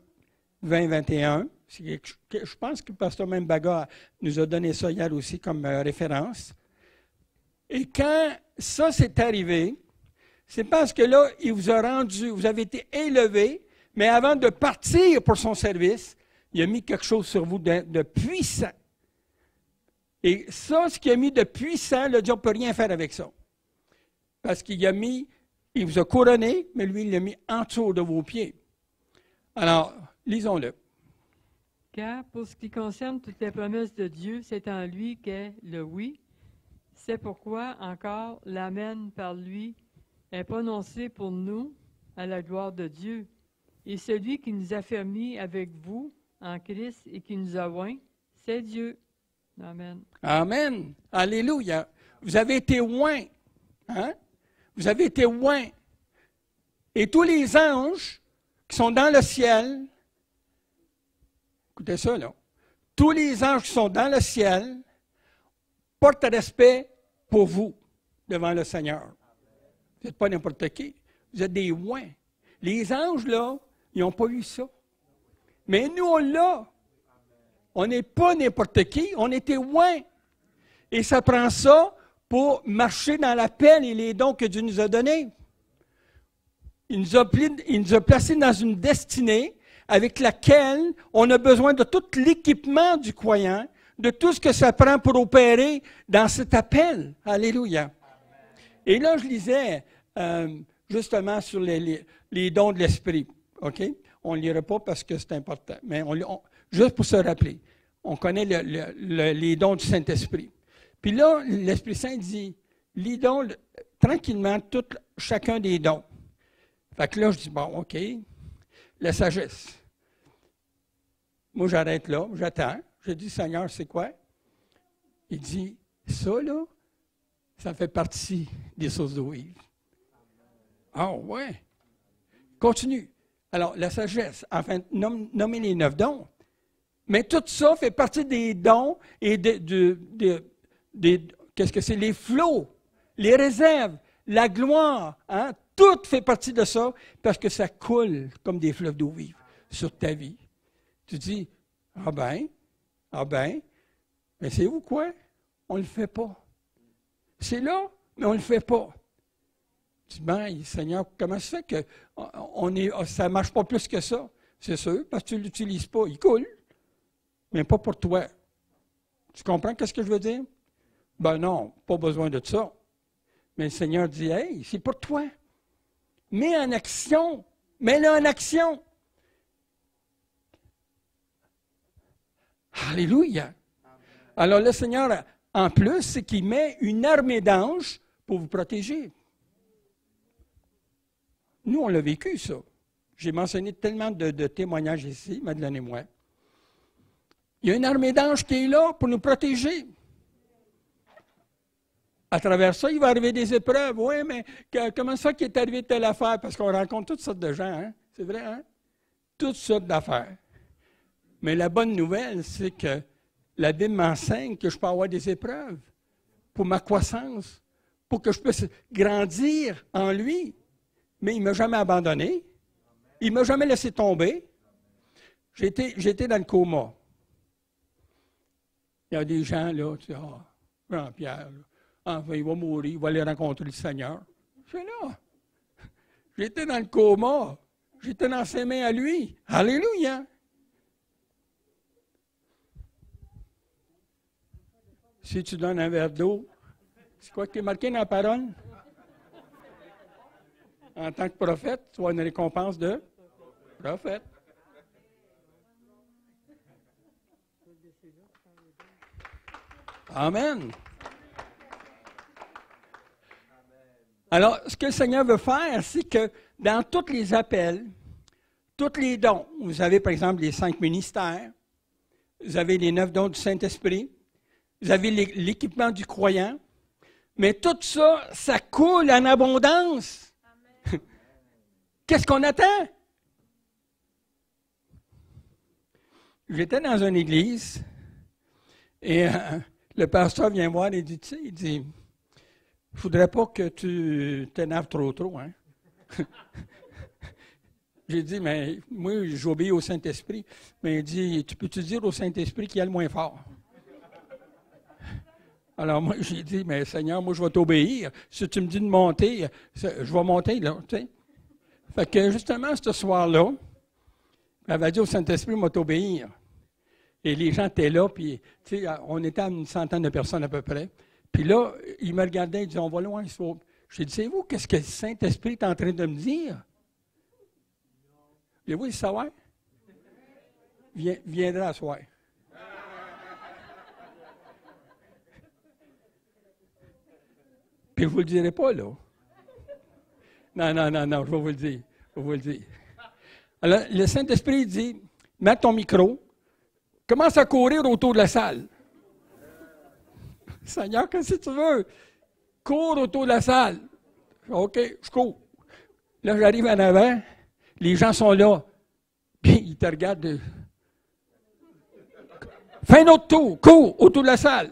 S1: 20, 21. Je pense que le pasteur Membaga nous a donné ça hier aussi comme référence. Et quand ça s'est arrivé, c'est parce que là, il vous a rendu, vous avez été élevé, mais avant de partir pour son service, il a mis quelque chose sur vous de puissant. Et ça, ce qu'il a mis de puissant, le Dieu ne peut rien faire avec ça. Parce qu'il il vous a couronné, mais lui, il l'a mis en dessous de vos pieds. Alors, lisons-le.
S2: Car pour ce qui concerne toutes les promesses de Dieu, c'est en lui qu'est le oui. C'est pourquoi encore l'amen par lui est prononcé pour nous à la gloire de Dieu. Et celui qui nous a fermis avec vous en Christ et qui nous a oints, c'est Dieu. Amen.
S1: Amen. Alléluia. Vous avez été oints. Hein? Vous avez été oints. Et tous les anges qui sont dans le ciel, écoutez ça, là. Tous les anges qui sont dans le ciel portent respect pour vous devant le Seigneur. Vous n'êtes pas n'importe qui. Vous êtes des oints. Les anges, là, ils n'ont pas eu ça. Mais nous, on l'a. On n'est pas n'importe qui, on était oints. Et ça prend ça pour marcher dans l'appel et les dons que Dieu nous a donnés. Il nous a placés dans une destinée avec laquelle on a besoin de tout l'équipement du croyant, de tout ce que ça prend pour opérer dans cet appel. Alléluia. Et là, je lisais justement sur les dons de l'Esprit. OK? On ne lira pas parce que c'est important, mais juste pour se rappeler. On connaît les dons du Saint-Esprit. Puis là, l'Esprit Saint dit, les dons tranquillement chacun des dons. Fait que là, je dis, bon, OK, la sagesse. Moi, j'arrête là, j'attends. Je dis, Seigneur, c'est quoi? Il dit, ça, là, ça fait partie des sources d'eau vive. Ah, ouais. Continue. Alors, la sagesse, enfin, nommer les 9 dons. Mais tout ça fait partie des dons et qu'est-ce que c'est? Les flots, les réserves, la gloire, hein? Tout fait partie de ça parce que ça coule comme des fleuves d'eau vive sur ta vie. Tu dis, ah ben, mais c'est où quoi? On ne le fait pas. C'est là, mais on ne le fait pas. Tu dis, ben, Seigneur, comment ça fait que ça ne marche pas plus que ça? C'est sûr, parce que tu ne l'utilises pas. Il coule, mais pas pour toi. Tu comprends ce que je veux dire? Ben non, pas besoin de ça. Mais le Seigneur dit, hey, c'est pour toi. Mets en action. Mets-le en action. Alléluia. Alors le Seigneur, en plus, c'est qu'il met une armée d'anges pour vous protéger. Nous, on l'a vécu, ça. J'ai mentionné tellement de témoignages ici, Madeleine et moi. Il y a une armée d'anges qui est là pour nous protéger. À travers ça, il va arriver des épreuves. Oui, mais comment ça qu'il est arrivé telle affaire? Parce qu'on rencontre toutes sortes de gens, hein? C'est vrai, hein? Toutes sortes d'affaires. Mais la bonne nouvelle, c'est que la Bible m'enseigne que je peux avoir des épreuves pour ma croissance, pour que je puisse grandir en lui. Mais il ne m'a jamais abandonné. Il ne m'a jamais laissé tomber. J'étais dans le coma. Il y a des gens, là, tu dis, Jean-Pierre, enfin, il va mourir, il va aller rencontrer le Seigneur. Je suis là. J'étais dans le coma. J'étais dans ses mains à lui. Alléluia! Si tu donnes un verre d'eau, c'est quoi qui est marqué dans la parole? En tant que prophète, tu as une récompense de prophète. Amen. Alors, ce que le Seigneur veut faire, c'est que dans tous les appels, tous les dons, vous avez par exemple les 5 ministères, vous avez les 9 dons du Saint-Esprit, vous avez l'équipement du croyant, mais tout ça, ça coule en abondance. Qu'est-ce qu'on attend? J'étais dans une église et le pasteur vient voir et dit, tu sais, il dit, il ne faudrait pas que tu t'énerves trop, hein? J'ai dit, mais moi, j'obéis au Saint-Esprit. Mais il dit, tu peux-tu dire au Saint-Esprit qu'il y a le moins fort? Alors moi, j'ai dit, mais Seigneur, moi, je vais t'obéir. Si tu me dis de monter, je vais monter, là, tu sais. Fait que justement, ce soir-là, elle va dire au Saint-Esprit, moi, t'obéir. Et les gens étaient là, puis, tu sais, on était à une centaine de personnes à peu près. Puis là, ils me regardaient, ils disaient, on va loin. J'ai dit, savez-vous, qu'est-ce que le Saint-Esprit est en train de me dire? Voulez-vous le savoir? Viendra à soir. Puis je ne vous le dirai pas, là. Non, je vais vous le dire. Je vais vous le dire. Alors, le Saint-Esprit dit, mets ton micro, commence à courir autour de la salle. Seigneur, qu'est-ce que tu veux? Cours autour de la salle. OK, je cours. Là, j'arrive en avant, les gens sont là, puis ils te regardent. Fais un autre tour, cours autour de la salle.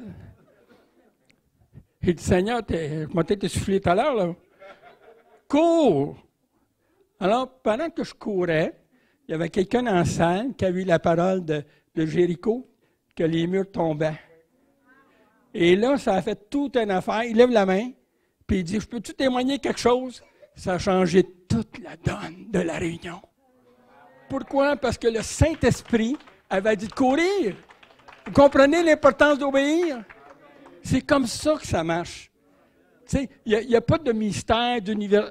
S1: Il dit, Seigneur, je m'ai peut-être essoufflé tout à l'heure, là. Cours! Alors, pendant que je courais, il y avait quelqu'un dans la salle qui a vu la parole de Jéricho, que les murs tombaient. Et là, ça a fait toute une affaire. Il lève la main, puis il dit, je peux-tu témoigner quelque chose? Ça a changé toute la donne de la réunion. Pourquoi? Parce que le Saint-Esprit avait dit de courir. Vous comprenez l'importance d'obéir? C'est comme ça que ça marche. Tu sais, il n'y a pas de mystère d'univers.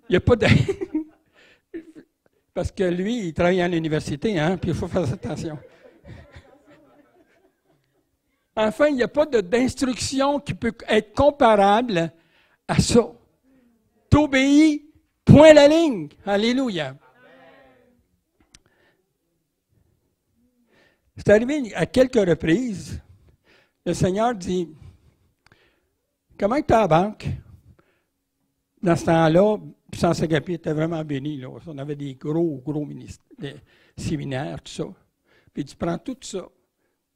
S1: Il n'y a pas de... Parce que lui, il travaille à l'université, hein, puis il faut faire attention. Enfin, il n'y a pas d'instruction qui peut être comparable à ça. T'obéis, point la ligne. Alléluia. C'est arrivé à quelques reprises. Le Seigneur dit, comment tu es à la banque? Dans ce temps-là, Puissance Agapé était vraiment béni. Là. On avait des gros des séminaires, tout ça. Puis tu prends tout ça,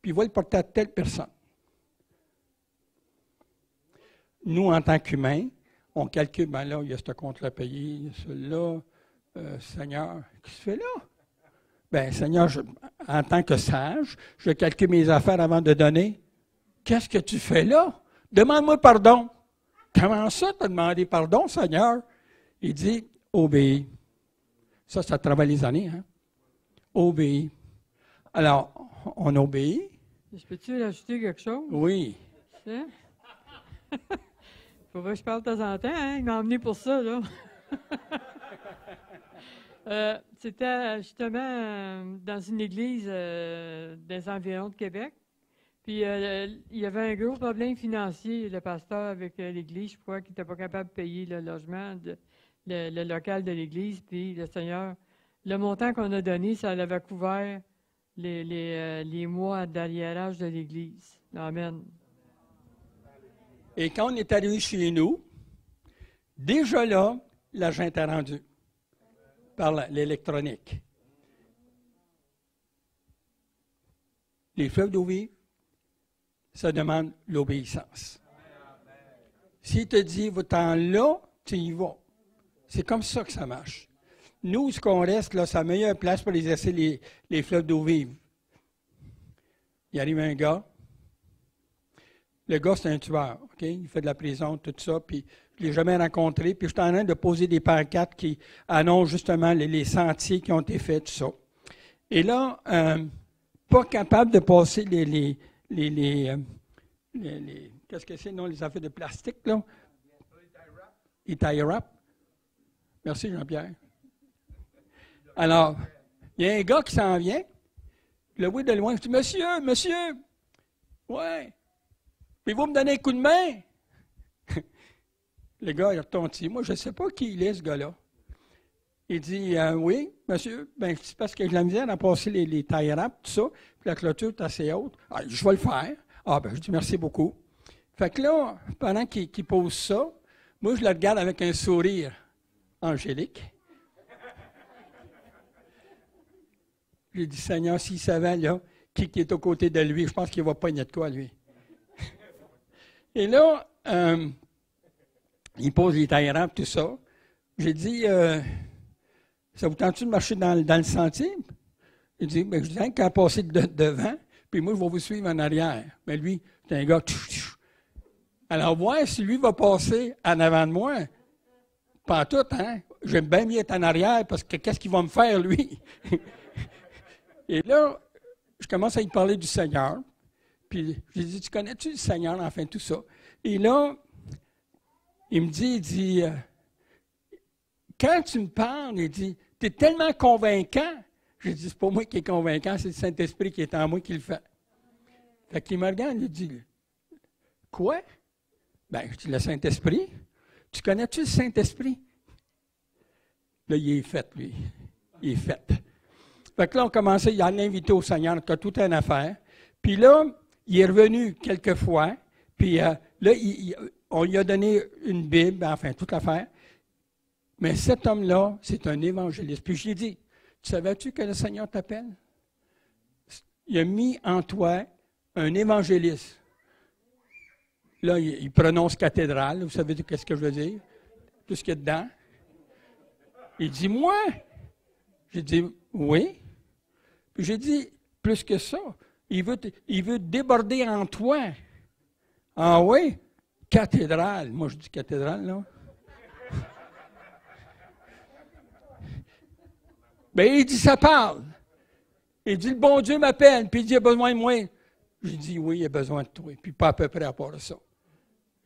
S1: puis va le porter à telle personne. Nous, en tant qu'humains, on calcule, ben là, il y a ce compte-là payé, il y a celui-là. Seigneur, qu'est-ce que tu fais là? Ben Seigneur, en tant que sage, je calcule mes affaires avant de donner. Qu'est-ce que tu fais là? Demande-moi pardon. Comment ça, tu as demandé pardon, Seigneur? Il dit, obéis. Ça travaille les années, hein? Obéis. Alors, on obéit.
S2: Je peux-tu rajouter quelque chose?
S1: Oui.
S2: Il faudrait que je parle de temps en temps, hein? Il m'a emmené pour ça, là. C'était justement dans une église des environs de Québec. Puis, il y avait un gros problème financier, le pasteur, avec l'église, je crois, qui n'était pas capable de payer le logement, le local de l'église. Puis, le Seigneur, le montant qu'on a donné, ça avait couvert les mois d'arriérage de l'église. Amen.
S1: Et quand on est arrivé chez nous, déjà là, l'argent était rendu par l'électronique. Les fleuves d'eau vive, ça demande l'obéissance. S'il te dit, va-t'en là, tu y vas. C'est comme ça que ça marche. Nous, ce qu'on reste, là, c'est la meilleure place pour exercer les fleuves d'eau vive. Il arrive un gars. Le gars, c'est un tueur. OK? Il fait de la prison, tout ça. Puis, je ne l'ai jamais rencontré. Puis, je suis en train de poser des pancartes qui annoncent justement les sentiers qui ont été faits, tout ça. Et là, pas capable de passer qu'est-ce que c'est, non, les affaires de plastique, là? Les tie wrap. Merci, Jean-Pierre. Alors, il y a un gars qui s'en vient. Je le vois de loin. Je dis, monsieur, ouais. Pouvez-vous me donner un coup de main? Le gars, il retourne ici. Moi, je ne sais pas qui il est, ce gars-là. Il dit, oui, monsieur, ben, c'est parce que j'ai la misère à passer les tie wrap, tout ça, puis la clôture est assez haute. Ah, je vais le faire. Ah, ben, je dis merci beaucoup. Fait que là, pendant qu'il pose ça, moi, je le regarde avec un sourire angélique. J'ai dit, Seigneur, s'il savait, là, qui est aux côtés de lui, je pense qu'il ne va pas y être quoi, lui. Et là, il pose les tie wrap, tout ça. J'ai dit, ça vous tente-tu de marcher dans le sentier? Il dit, ben, je dis, qu'à passer devant, puis moi, je vais vous suivre en arrière. Mais lui, c'est un gars, alors, voir si lui va passer en avant de moi. Pas tout, hein? J'aime bien mieux être en arrière parce que qu'est-ce qu'il va me faire, lui? Et là, je commence à lui parler du Seigneur. Puis, je lui dis, tu connais-tu le Seigneur, enfin, tout ça? Et là, il me dit, quand tu me parles, il dit, tu es tellement convaincant. Je dis, c'est pas moi qui est convaincant, c'est le Saint-Esprit qui est en moi qui le fait. Fait qu'il me regarde, il dit, quoi? Ben, je dis, le Saint-Esprit. Tu connais-tu le Saint-Esprit? Là, il est fait, lui. Il est fait. Fait que là, on commençait à l'inviter au Seigneur, qui a toute une affaire. Puis là, il est revenu quelques fois. Puis là, on lui a donné une Bible, enfin, toute l'affaire. Mais cet homme-là, c'est un évangéliste. Puis je lui ai dit, tu savais-tu que le Seigneur t'appelle? Il a mis en toi un évangéliste. Là, il prononce cathédrale. Vous savez qu'est-ce que je veux dire? Tout ce qu'il y a dedans. Il dit, moi? J'ai dit, oui. Puis j'ai dit, plus que ça, il veut déborder en toi. Ah oui? Cathédrale. Moi, je dis cathédrale, là. Bien, il dit, ça parle. Il dit, le bon Dieu m'appelle, puis il dit, il a besoin de moi. J'ai dit, oui, il a besoin de toi, puis pas à peu près à part de ça.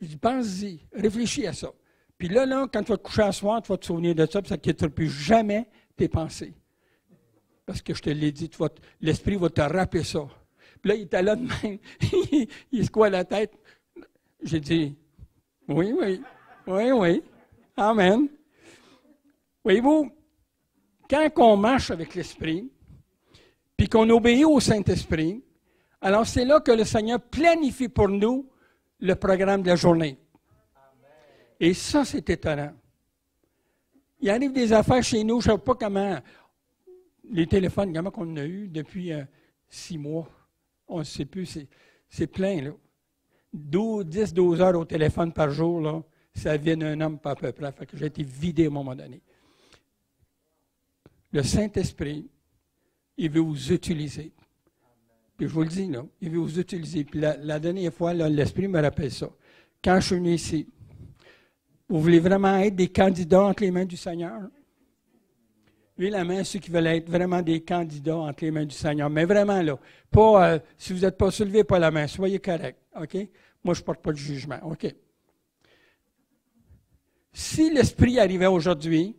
S1: J'ai dit, pense-y, réfléchis à ça. Puis là, quand tu vas te coucher à soir, tu vas te souvenir de ça, puis ça ne quittera plus jamais tes pensées. Parce que je te l'ai dit, l'Esprit va te rappeler ça. Puis là, il était là de même. Il secoua la tête. J'ai dit, oui, oui, oui, oui. Amen. Voyez-vous, quand on marche avec l'Esprit, puis qu'on obéit au Saint-Esprit, alors c'est là que le Seigneur planifie pour nous le programme de la journée. Et ça, c'est étonnant. Il arrive des affaires chez nous, je ne sais pas comment, les téléphones, comment on a eu depuis 6 mois. On ne sait plus, c'est plein, là. 10-12 heures au téléphone par jour, là, ça vient d'un homme pas à peu près. Fait que j'ai été vidé à un moment donné. Le Saint-Esprit, il veut vous utiliser. Puis je vous le dis, là, il veut vous utiliser. Puis la dernière fois, là, l'Esprit me rappelle ça. Quand je suis venu ici, vous voulez vraiment être des candidats entre les mains du Seigneur? Levez la main ceux qui veulent être vraiment des candidats entre les mains du Seigneur. Mais vraiment, là, pas, si vous n'êtes pas soulevé, pas la main. Soyez correct, OK? Moi, je ne porte pas de jugement, OK? Si l'Esprit arrivait aujourd'hui,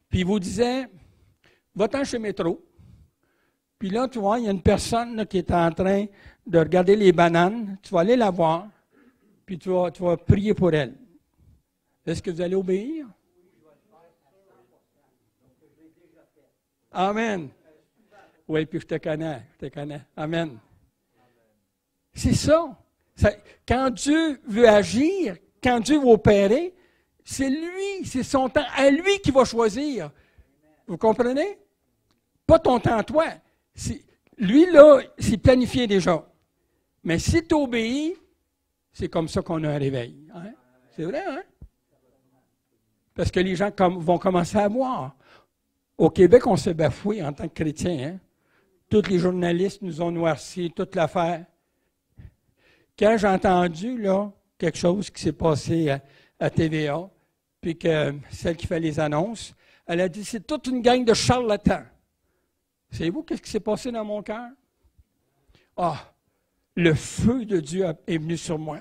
S1: puis il vous disait, va-t'en chez Métro, puis là, tu vois, il y a une personne là, qui est en train de regarder les bananes, tu vas aller la voir, puis tu vas prier pour elle. Est-ce que vous allez obéir? Amen. Oui, puis je te connais. Amen. C'est ça. Quand Dieu veut agir, quand Dieu veut opérer, c'est lui, c'est son temps à lui qui va choisir. Vous comprenez? Pas ton temps à toi. Lui, là, c'est planifié déjà. Mais si tu obéis, c'est comme ça qu'on a un réveil. Hein? C'est vrai, hein? Parce que les gens vont commencer à voir. Au Québec, on s'est bafoué en tant que chrétien. Hein? Tous les journalistes nous ont noirci, toute l'affaire. Quand j'ai entendu là, quelque chose qui s'est passé à TVA, puis que celle qui fait les annonces, elle a dit, c'est toute une gang de charlatans. Savez-vous qu'est-ce qui s'est passé dans mon cœur? Ah, le feu de Dieu est venu sur moi.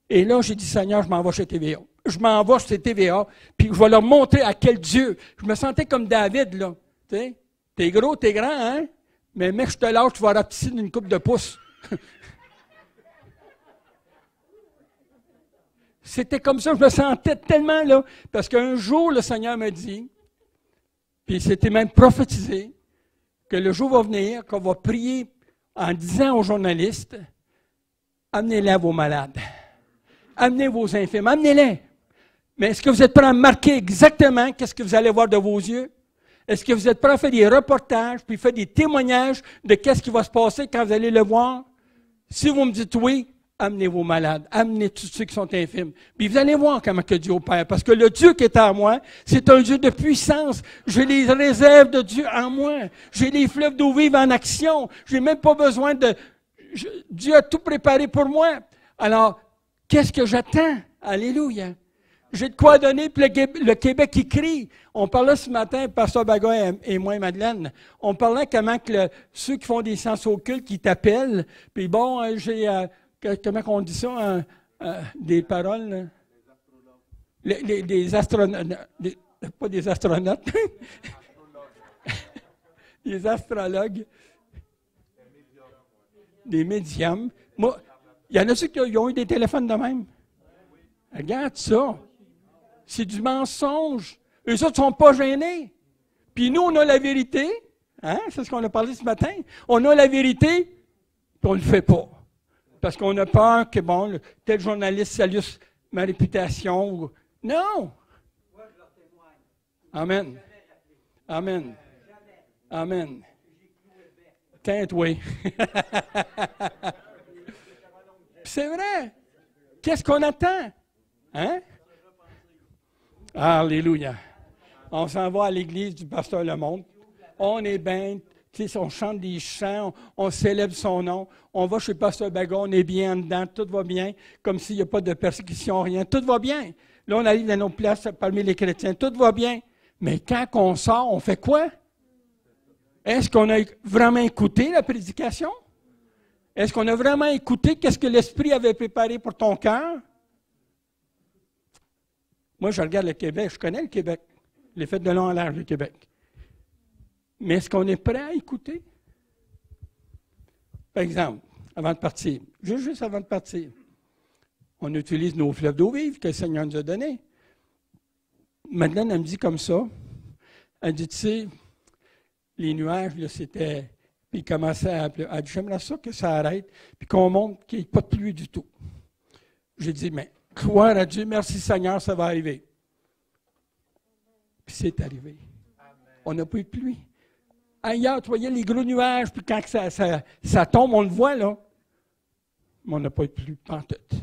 S1: Et là, j'ai dit, Seigneur, je m'en vais chez TVA. Je m'en vais chez TVA, puis je vais leur montrer à quel Dieu. Je me sentais comme David, là. Tu sais, t'es gros, t'es grand, hein? Mais mec, je te lâche, tu vas rapetisser d'une coupe de pouce. C'était comme ça, je me sentais tellement là. Parce qu'un jour, le Seigneur m'a dit, puis c'était même prophétisé, que le jour va venir, qu'on va prier en disant aux journalistes, amenez-les à vos malades. Amenez vos infirmes, amenez-les. Mais est-ce que vous êtes prêts à marquer exactement qu'est-ce que vous allez voir de vos yeux? Est-ce que vous êtes prêts à faire des reportages, puis faire des témoignages de qu'est-ce qui va se passer quand vous allez le voir? Si vous me dites oui, amenez vos malades, amenez tous ceux qui sont infirmes. Puis vous allez voir comment que Dieu opère. Parce que le Dieu qui est en moi, c'est un Dieu de puissance. J'ai les réserves de Dieu en moi. J'ai les fleuves d'eau vive en action. J'ai même pas besoin de... Dieu a tout préparé pour moi. Alors, qu'est-ce que j'attends? Alléluia. J'ai de quoi donner, puis le Québec qui crie. On parlait ce matin, Pasteur Baga et moi et Madeleine, on parlait comment que ceux qui font des sciences occultes, qui t'appellent, puis bon, j'ai... comment on dit ça? Des paroles? Des astronautes. Pas des astronautes. Des astrologues. Des médiums. Moi, il y en a ceux qui ont eu des téléphones de même. Regarde ça. C'est du mensonge. Eux autres ne sont pas gênés. Puis nous, on a la vérité. Hein? C'est ce qu'on a parlé ce matin. On a la vérité, puis on ne le fait pas. Parce qu'on a peur que, bon, tel journaliste salisse ma réputation. Non! Amen. Amen. Amen. Teinte-toi. C'est vrai. Qu'est-ce qu'on attend? Hein? Alléluia. On s'en va à l'église du pasteur Lemonde. On est bien, on chante des chants, on célèbre son nom. On va chez le pasteur Baga, on est bien dedans, tout va bien, comme s'il n'y a pas de persécution, rien. Tout va bien. Là, on arrive dans nos places parmi les chrétiens, tout va bien. Mais quand on sort, on fait quoi? Est-ce qu'on a vraiment écouté la prédication? Est-ce qu'on a vraiment écouté qu'est-ce que l'Esprit avait préparé pour ton cœur? Moi, je regarde le Québec, je connais le Québec, les fêtes de long en large du Québec. Mais est-ce qu'on est prêt à écouter? Est-ce qu'on a vraiment écouté qu'est-ce que l'Esprit avait préparé pour ton cœur? Moi, je regarde le Québec, je connais le Québec, les fêtes de long en large du Québec. Mais est-ce qu'on est prêt à écouter? Est-ce qu'on a vraiment écouté qu'est-ce que l'Esprit avait préparé pour ton cœur? Par exemple, avant de partir, juste avant de partir, on utilise nos fleuves d'eau vive que le Seigneur nous a donnés. Madeleine, elle me dit comme ça, elle dit, tu sais, les nuages, là, c'était... Puis il commençait à pleurer. Elle dit, j'aimerais ça que ça arrête, puis qu'on montre qu'il n'y ait pas de pluie du tout. J'ai dit, mais gloire à Dieu, merci Seigneur, ça va arriver. Puis c'est arrivé. On n'a pas eu de pluie. Ailleurs, tu voyais les gros nuages, puis quand ça tombe, on le voit, là. Mais on n'a pas eu de pluie, pantoute.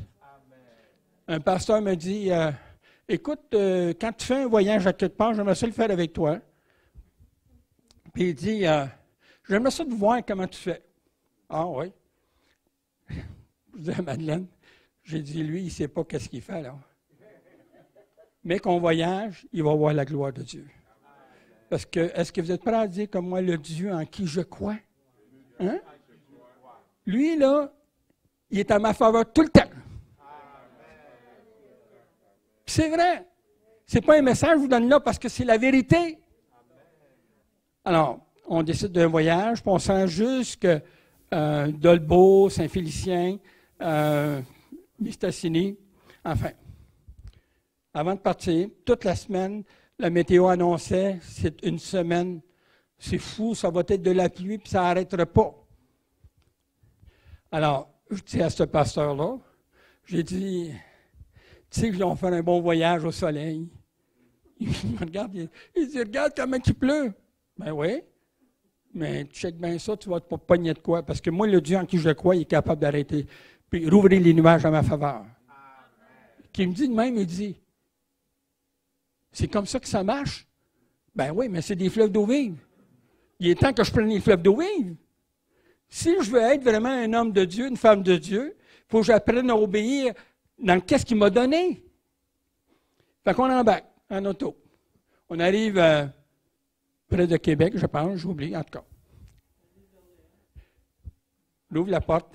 S1: Un pasteur me dit, écoute, quand tu fais un voyage à quelque part, j'aimerais ça le faire avec toi. Puis il dit, j'aimerais ça te voir comment tu fais. Ah oui. Je dis à Madeleine, j'ai dit, lui, il ne sait pas qu'est-ce qu'il fait, là. Mais qu'on voyage, il va voir la gloire de Dieu. Parce que, est-ce que vous êtes prêts à dire comme moi, le Dieu en qui je crois? Hein? Lui, là, il est à ma faveur tout le temps. Puis c'est vrai. Ce n'est pas un message que je vous donne là parce que c'est la vérité. Alors, on décide d'un voyage, puis on sent jusque Dolbeau, Saint-Félicien, Mistassini. Enfin, avant de partir, toute la semaine, la météo annonçait, c'est une semaine, c'est fou, ça va être de la pluie, puis ça n'arrêtera pas. Alors, je dis à ce pasteur-là, j'ai dit, tu sais, ils vont faire un bon voyage au soleil. Il me regarde, il dit, regarde comment il pleut. Ben oui, mais check bien ça, tu vas te pogner de quoi? Parce que moi, le Dieu en qui je crois, il est capable d'arrêter, puis rouvrir les nuages à ma faveur. Qui me dit de même, il dit, c'est comme ça que ça marche? Ben oui, mais c'est des fleuves d'eau vive. Il est temps que je prenne les fleuves d'eau vive. Si je veux être vraiment un homme de Dieu, une femme de Dieu, il faut que j'apprenne à obéir dans qu'est-ce qu'il m'a donné. Fait qu'on embarque en auto. On arrive près de Québec, je pense, j'oublie, en tout cas. J'ouvre la porte,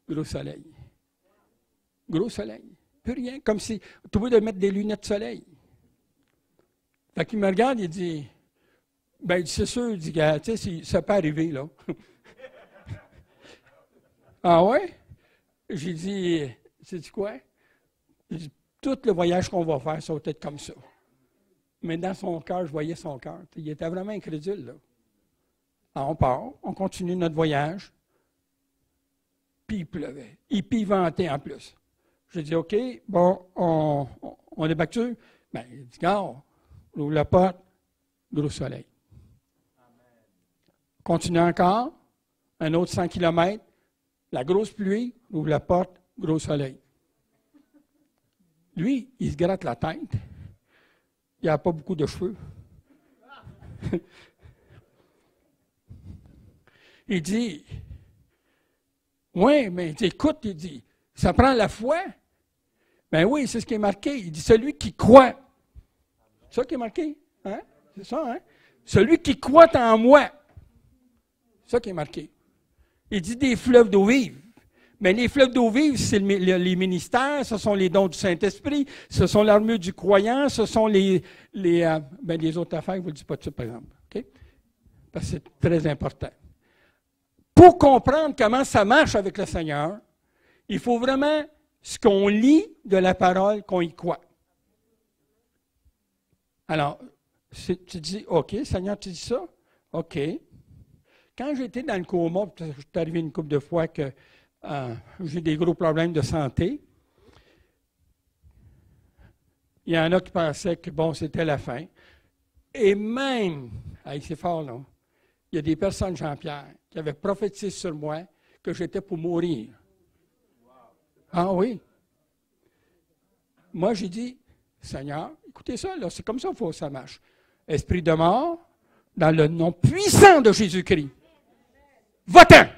S1: gros soleil. Gros soleil. Plus rien, comme si tu veux de mettre des lunettes de soleil. Fait qu'il me regarde, il dit, ben c'est sûr, il dit, tu sais, ça peut arriver, là. Ah ouais? J'ai dit, sais-tu quoi? J'ai dit, tout le voyage qu'on va faire, ça va être comme ça. Mais dans son cœur, je voyais son cœur. Il était vraiment incrédule, là. Alors on part, on continue notre voyage, puis il pleuvait. Et puis il ventait en plus. J'ai dit, OK, bon, on débarque-tu? Ben, il dit, regarde, on ouvre la porte, gros soleil. Continue encore, un autre 100 km, la grosse pluie, on ouvre la porte, gros soleil. Lui, il se gratte la tête. Il n'a pas beaucoup de cheveux. Il dit, oui, mais écoute, il dit, ça prend la foi. Ben oui, c'est ce qui est marqué. Il dit, celui qui croit. C'est ça qui est marqué. Hein? C'est ça, hein? Celui qui croit en moi. C'est ça qui est marqué. Il dit des fleuves d'eau vive. Mais les fleuves d'eau vive, c'est les ministères, ce sont les dons du Saint-Esprit, ce sont l'armure du croyant, ce sont les autres affaires, je ne vous le dis pas de ça, par exemple. Okay? Parce que c'est très important. Pour comprendre comment ça marche avec le Seigneur, il faut vraiment ce qu'on lit de la parole, qu'on y croit. Alors, tu dis, OK, Seigneur, tu dis ça? OK. Quand j'étais dans le coma, je suis arrivé une couple de fois que j'ai des gros problèmes de santé. Il y en a qui pensaient que, bon, c'était la fin. Et même, c'est fort, là, il y a des personnes, Jean-Pierre, qui avaient prophétisé sur moi que j'étais pour mourir. Ah oui. Moi, j'ai dit, Seigneur, écoutez ça, là, c'est comme ça qu'il faut que ça marche. Esprit de mort, dans le nom puissant de Jésus-Christ. Va-t'en!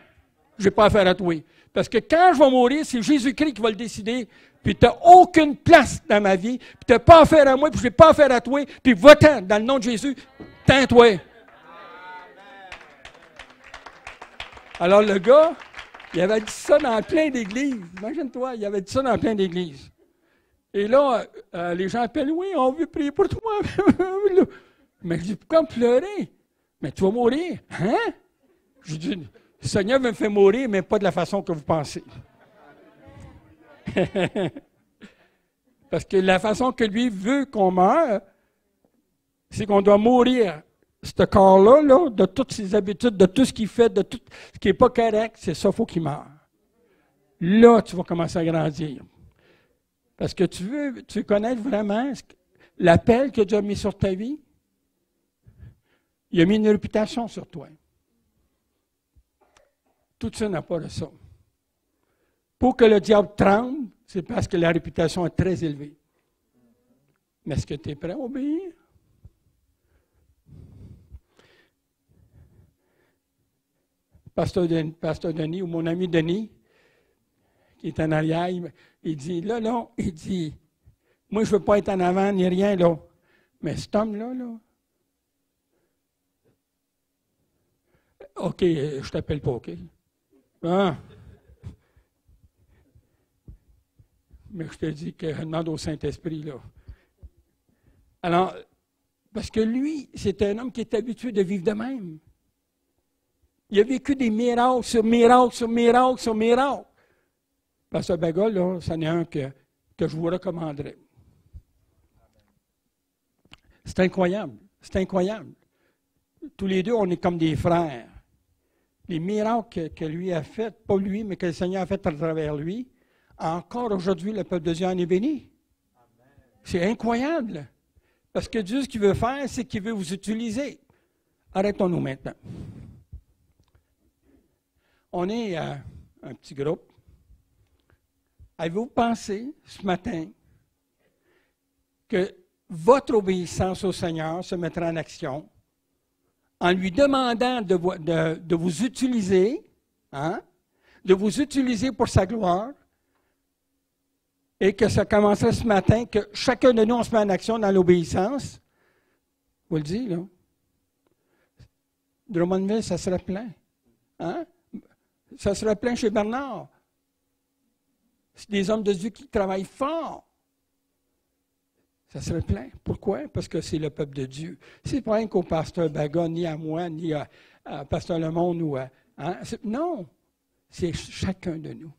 S1: Je n'ai pas affaire à toi. Parce que quand je vais mourir, c'est Jésus-Christ qui va le décider. Puis tu n'as aucune place dans ma vie. Puis tu n'as pas affaire à moi, puis je n'ai pas affaire à toi. Puis va-t'en, dans le nom de Jésus, tais-toi. Alors le gars, il avait dit ça dans plein d'églises. Imagine-toi, il avait dit ça dans plein d'églises. Et là, les gens appellent, oui, on veut prier pour toi. Mais je dis, pourquoi me pleurer? Mais tu vas mourir. Hein? Je dis, Le Seigneur me fait mourir, mais pas de la façon que vous pensez. Parce que la façon que lui veut qu'on meure, c'est qu'on doit mourir. Ce corps-là, là, de toutes ses habitudes, de tout ce qu'il fait, de tout ce qui n'est pas correct, c'est ça, il faut qu'il meure. Là, tu vas commencer à grandir. Parce que tu veux connaître vraiment l'appel que Dieu a mis sur ta vie. Il a mis une réputation sur toi. Tout ça n'a pas de ça. Pour que le diable tremble, c'est parce que la réputation est très élevée. Mais est-ce que tu es prêt à obéir? Pasteur Denis, ou mon ami Denis, qui est en arrière, il dit, là, il dit, moi, je ne veux pas être en avant ni rien, là. Mais cet homme-là, là, OK, je ne t'appelle pas, OK? Ah. Mais je te dis que je demande au Saint-Esprit, là. Alors, parce que lui, c'est un homme qui est habitué de vivre de même. Il a vécu des miracles sur miracles sur miracles sur miracles. Parce que ce bagage, là, c'en est un que je vous recommanderais. C'est incroyable. C'est incroyable. Tous les deux, on est comme des frères. Les miracles que lui a fait, pas lui, mais que le Seigneur a fait à travers lui, encore aujourd'hui, le peuple de Dieu en est béni. C'est incroyable. Parce que Dieu, ce qu'il veut faire, c'est qu'il veut vous utiliser. Arrêtons-nous maintenant. On est un petit groupe. Avez-vous pensé ce matin que votre obéissance au Seigneur se mettra en action en lui demandant de vous utiliser, hein, de vous utiliser pour sa gloire, et que ça commencerait ce matin, que chacun de nous, on se met en action dans l'obéissance? Vous le dites, là. Drummondville, ça serait plein. Hein? Ça serait plein chez Bernard. C'est des hommes de Dieu qui travaillent fort. Ça serait plein. Pourquoi? Parce que c'est le peuple de Dieu. C'est pas rien qu'au pasteur Baga, ni à moi, ni à pasteur Lemonde. Hein? Non. C'est chacun de nous.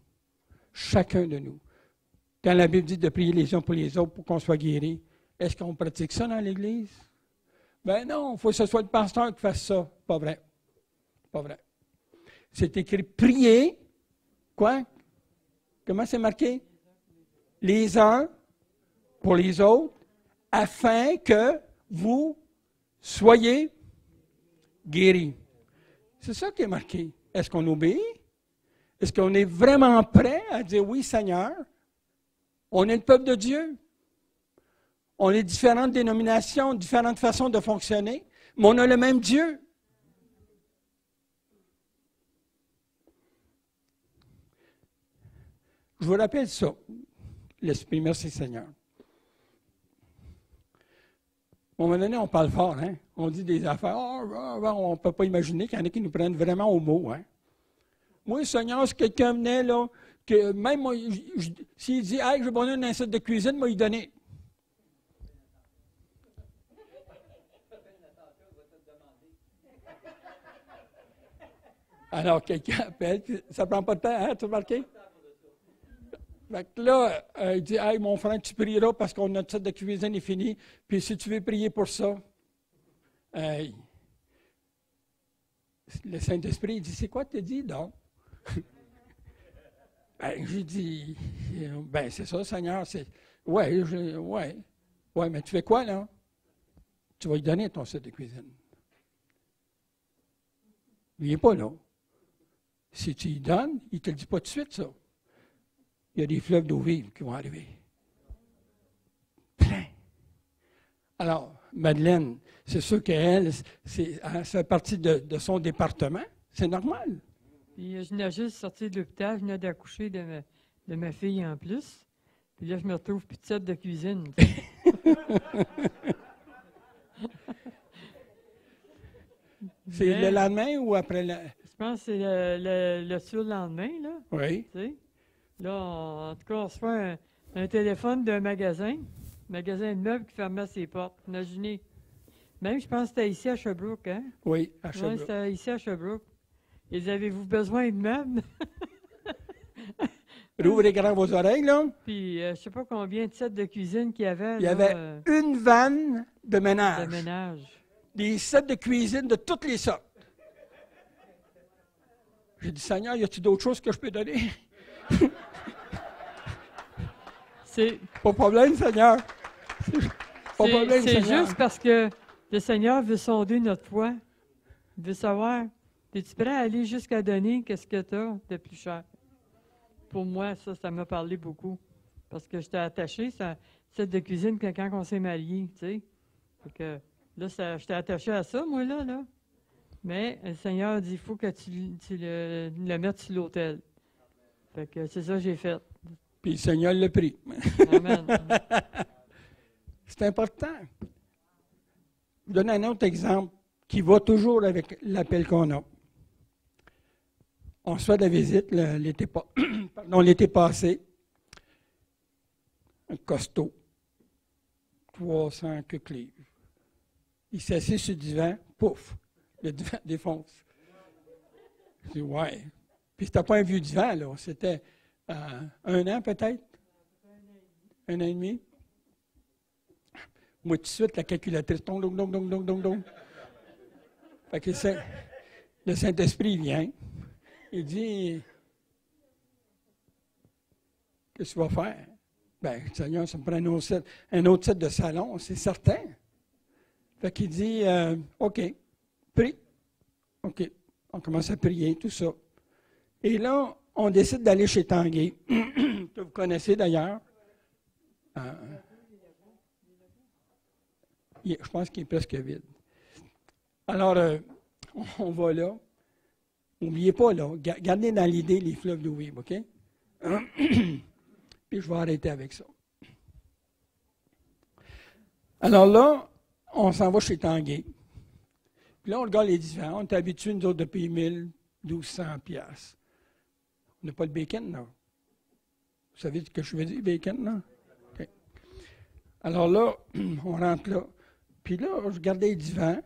S1: Chacun de nous. Quand la Bible dit de prier les uns pour les autres pour qu'on soit guéris, est-ce qu'on pratique ça dans l'Église? Ben non, il faut que ce soit le pasteur qui fasse ça. Pas vrai. Pas vrai. C'est écrit prier. Quoi? Comment c'est marqué? Les uns pour les autres, afin que vous soyez guéris. C'est ça qui est marqué. Est-ce qu'on obéit? Est-ce qu'on est vraiment prêt à dire oui, Seigneur? On est le peuple de Dieu. On est différentes dénominations, différentes façons de fonctionner, mais on a le même Dieu. Je vous rappelle ça, l'Esprit, merci Seigneur. À un moment donné, on parle fort, hein? On dit des affaires, on ne peut pas imaginer qu'il y en a qui nous prennent vraiment au mot. Hein? Moi, Seigneur, si quelqu'un venait, là, que même moi, s'il dit, hey, j'ai besoin d'un set de cuisine, moi, il donnait. Alors, quelqu'un appelle, ça ne prend pas de temps, hein, tu as remarqué? Fait que là, il dit, hey, mon frère, tu prieras parce que notre set de cuisine est fini, puis si tu veux prier pour ça, le Saint-Esprit, il dit, c'est quoi tu as dit, donc? J'ai dit, ben c'est ça, Seigneur, ouais, mais tu fais quoi, là? Tu vas lui donner ton set de cuisine. Il n'est pas là. Si tu lui donnes, il ne te le dit pas tout de suite, ça. Il y a des fleuves d'eau vive qui vont arriver. Plein. Alors, Madeleine, c'est sûr qu'elle, elle fait partie de son département. C'est normal.
S2: Puis je venais juste sortir de l'hôpital, je venais d'accoucher de ma fille en plus. Puis là, je me retrouve plus de set de cuisine.
S1: C'est le lendemain ou après la...
S2: Je pense que c'est le surlendemain, là.
S1: Oui.
S2: Tu sais? Là, en tout cas, on reçoit un téléphone d'un magasin de meubles qui fermait ses portes. Imaginez. Même, je pense que c'était ici à Sherbrooke, hein?
S1: Oui, à Sherbrooke.
S2: Oui, c'était ici à Sherbrooke. Et avez-vous besoin de meubles?
S1: Rouvrez grand vos oreilles, là.
S2: Puis, je ne sais pas combien de sets de cuisine qu'il y avait.
S1: Il y
S2: là,
S1: avait une vanne de ménage.
S2: de ménage.
S1: Des sets de cuisine de toutes les sortes. J'ai dit, Seigneur, y a-t-il d'autres choses que je peux donner?
S2: C'est
S1: Pas de problème, Seigneur. Pas de problème,
S2: c'est
S1: Seigneur.
S2: juste parce que le Seigneur veut sonder notre foi. Il veut savoir, es-tu prêt à aller jusqu'à donner qu'est-ce que tu as de plus cher? Pour moi, ça m'a parlé beaucoup. Parce que j'étais attachée, ça, set de cuisine que quand on s'est mariés, tu sais. Fait que là, j'étais attachée à ça, moi, là. Mais le Seigneur dit, il faut que tu le mettes sur l'autel. Fait que c'est ça que j'ai fait.
S1: Puis le Seigneur l'a pris.
S2: Amen.
S1: C'est important. Je vous donne un autre exemple qui va toujours avec l'appel qu'on a. On se fait de la visite l'été passé. Un costaud. 300 quelques livres. Il s'est assis sur le divan, pouf, le divan défonce. Je dis, ouais. Puis c'était pas un vieux divan, là. C'était 1 an peut-être. 1 an et demi. Moi, tout de suite, la calculatrice, dong. Fait que le Saint-Esprit vient. Il dit, qu'est-ce que tu vas faire? Bien, Seigneur, ça me prend un autre set de salon, c'est certain. Fait qu'il dit, OK, prie. OK, on commence à prier, tout ça. Et là, on décide d'aller chez Tanguay, que vous connaissez d'ailleurs. Je pense qu'il est presque vide. Alors, on va là. N'oubliez pas, là, gardez dans l'idée les fleuves d'eau vive, OK? Puis je vais arrêter avec ça. Alors là, on s'en va chez Tanguay. Puis là, on regarde les divans. On est habitués, nous autres, de payer 1 200 piastres. On n'a pas le bacon, non? Vous savez ce que je veux dire, bacon, non? OK. Alors là, on rentre là. Puis là, je regardais les divans.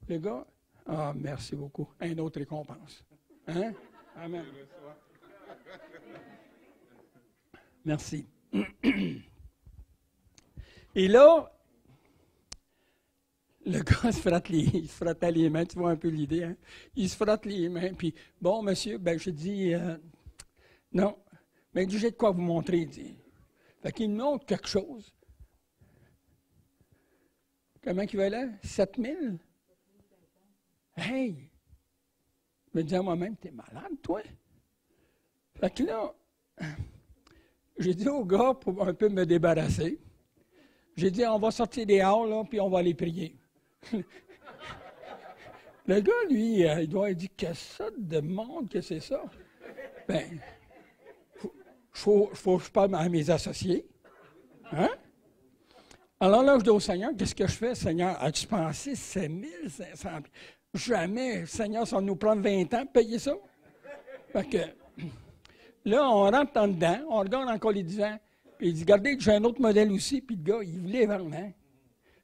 S1: Le gars, ah, merci beaucoup. Une autre récompense. Hein? Amen. Merci. Et là, le gars il se frottait les mains, tu vois un peu l'idée, hein? Il se frotte les mains, puis, bon, monsieur, ben, je dis, non, mais j'ai de quoi vous montrer, il dit. Fait qu'il me montre quelque chose. Comment il valait? 7 000? Hey! Je me dis à moi-même, t'es malade, toi? Fait que là, j'ai dit au gars, pour un peu me débarrasser, j'ai dit, on va sortir des halles, là, puis on va aller prier. Le gars, lui, il doit dire, qu'est-ce que ça de monde que c'est ça? Ben, faut que je parle à mes associés. Hein? Alors là, je dis au Seigneur, qu'est-ce que je fais, Seigneur? As-tu pensé 7 500? Jamais, Seigneur, ça va nous prendre 20 ans de payer ça. Fait que, là, on rentre en dedans, on regarde encore les divans, puis il dit, regardez, j'ai un autre modèle aussi, puis le gars, il voulait vraiment.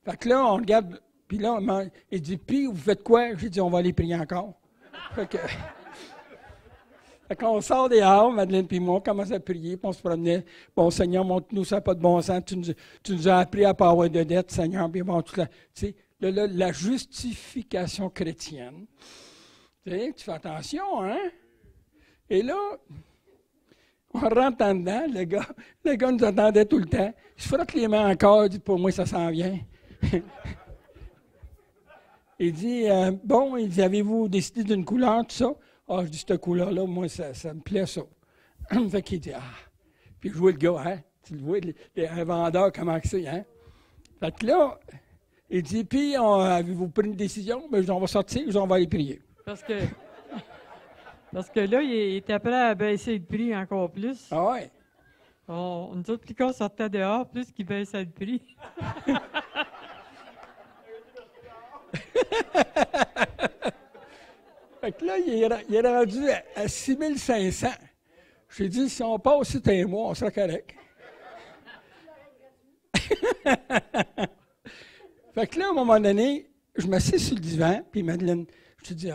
S1: Fait que là, on regarde, puis là, il dit, puis vous faites quoi? J'ai dit, on va aller prier encore. Fait qu'on sort des halles, Madeleine puis moi, on commence à prier, puis on se promenait. Bon, Seigneur, montre-nous ça, pas de bon sens. Tu nous as appris à ne pas avoir de dette, Seigneur. Puis bon, tu sais, la justification chrétienne. Tu sais, tu fais attention, hein? Et là, on rentre en dedans, le gars nous attendait tout le temps. Il se frotte les mains encore, il dit, pour moi, ça s'en vient. Il dit, bon, il dit, avez-vous décidé d'une couleur, tout ça? Ah, je dis, cette couleur-là, moi, ça me plaît, ça. Fait qu'il dit, ah. Puis je vois le gars, hein? Tu le vois, un vendeur, comment c'est, hein? Fait que là, il dit, puis, avez-vous pris une décision? Ben, on va sortir, on va aller prier.
S2: Parce que là, il était prêt à baisser le prix encore plus.
S1: Ah ouais?
S2: Nous autres, plus qu'on sortait dehors, plus qu'il baissait le prix.
S1: Fait que là, il est rendu à 6 500. J'ai dit, si on passe cet un mois, on sera correct. Fait que là, à un moment donné, je m'assieds sur le divan, puis Madeleine, je te dis,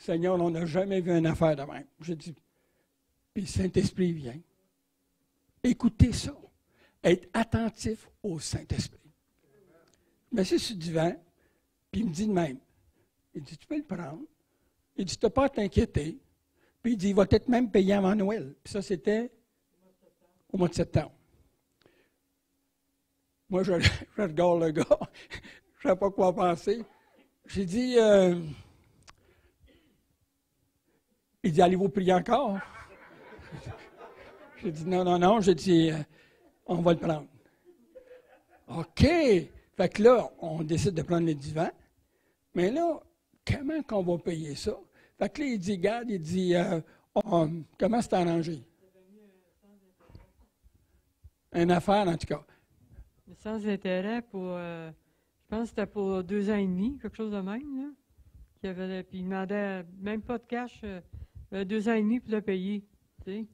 S1: Seigneur, on n'a jamais vu une affaire de même. J'ai dit, puis le Saint-Esprit vient. Écoutez ça. Être attentif au Saint-Esprit. Je me suis sur le divan, puis il me dit de même. Il dit, tu peux le prendre. Il dit, tu n'as pas à t'inquiéter. Puis il dit, il va peut-être même payer avant Noël. Puis ça, c'était au mois de septembre. Moi, je regarde le gars. Je ne sais pas quoi penser. J'ai dit, il dit, allez-vous prier encore? J'ai dit, non. J'ai dit, on va le prendre. OK. Fait que là, on décide de prendre le divan. Mais là, comment qu'on va payer ça? Fait que là, il dit, regarde, il dit, comment c'est arrangé? Une affaire, en tout cas.
S2: Sans intérêt pour, je pense que c'était pour 2 ans et demi, quelque chose de même, là. Puis il demandait même pas de cash, 2 ans et demi pour le payer, tu sais.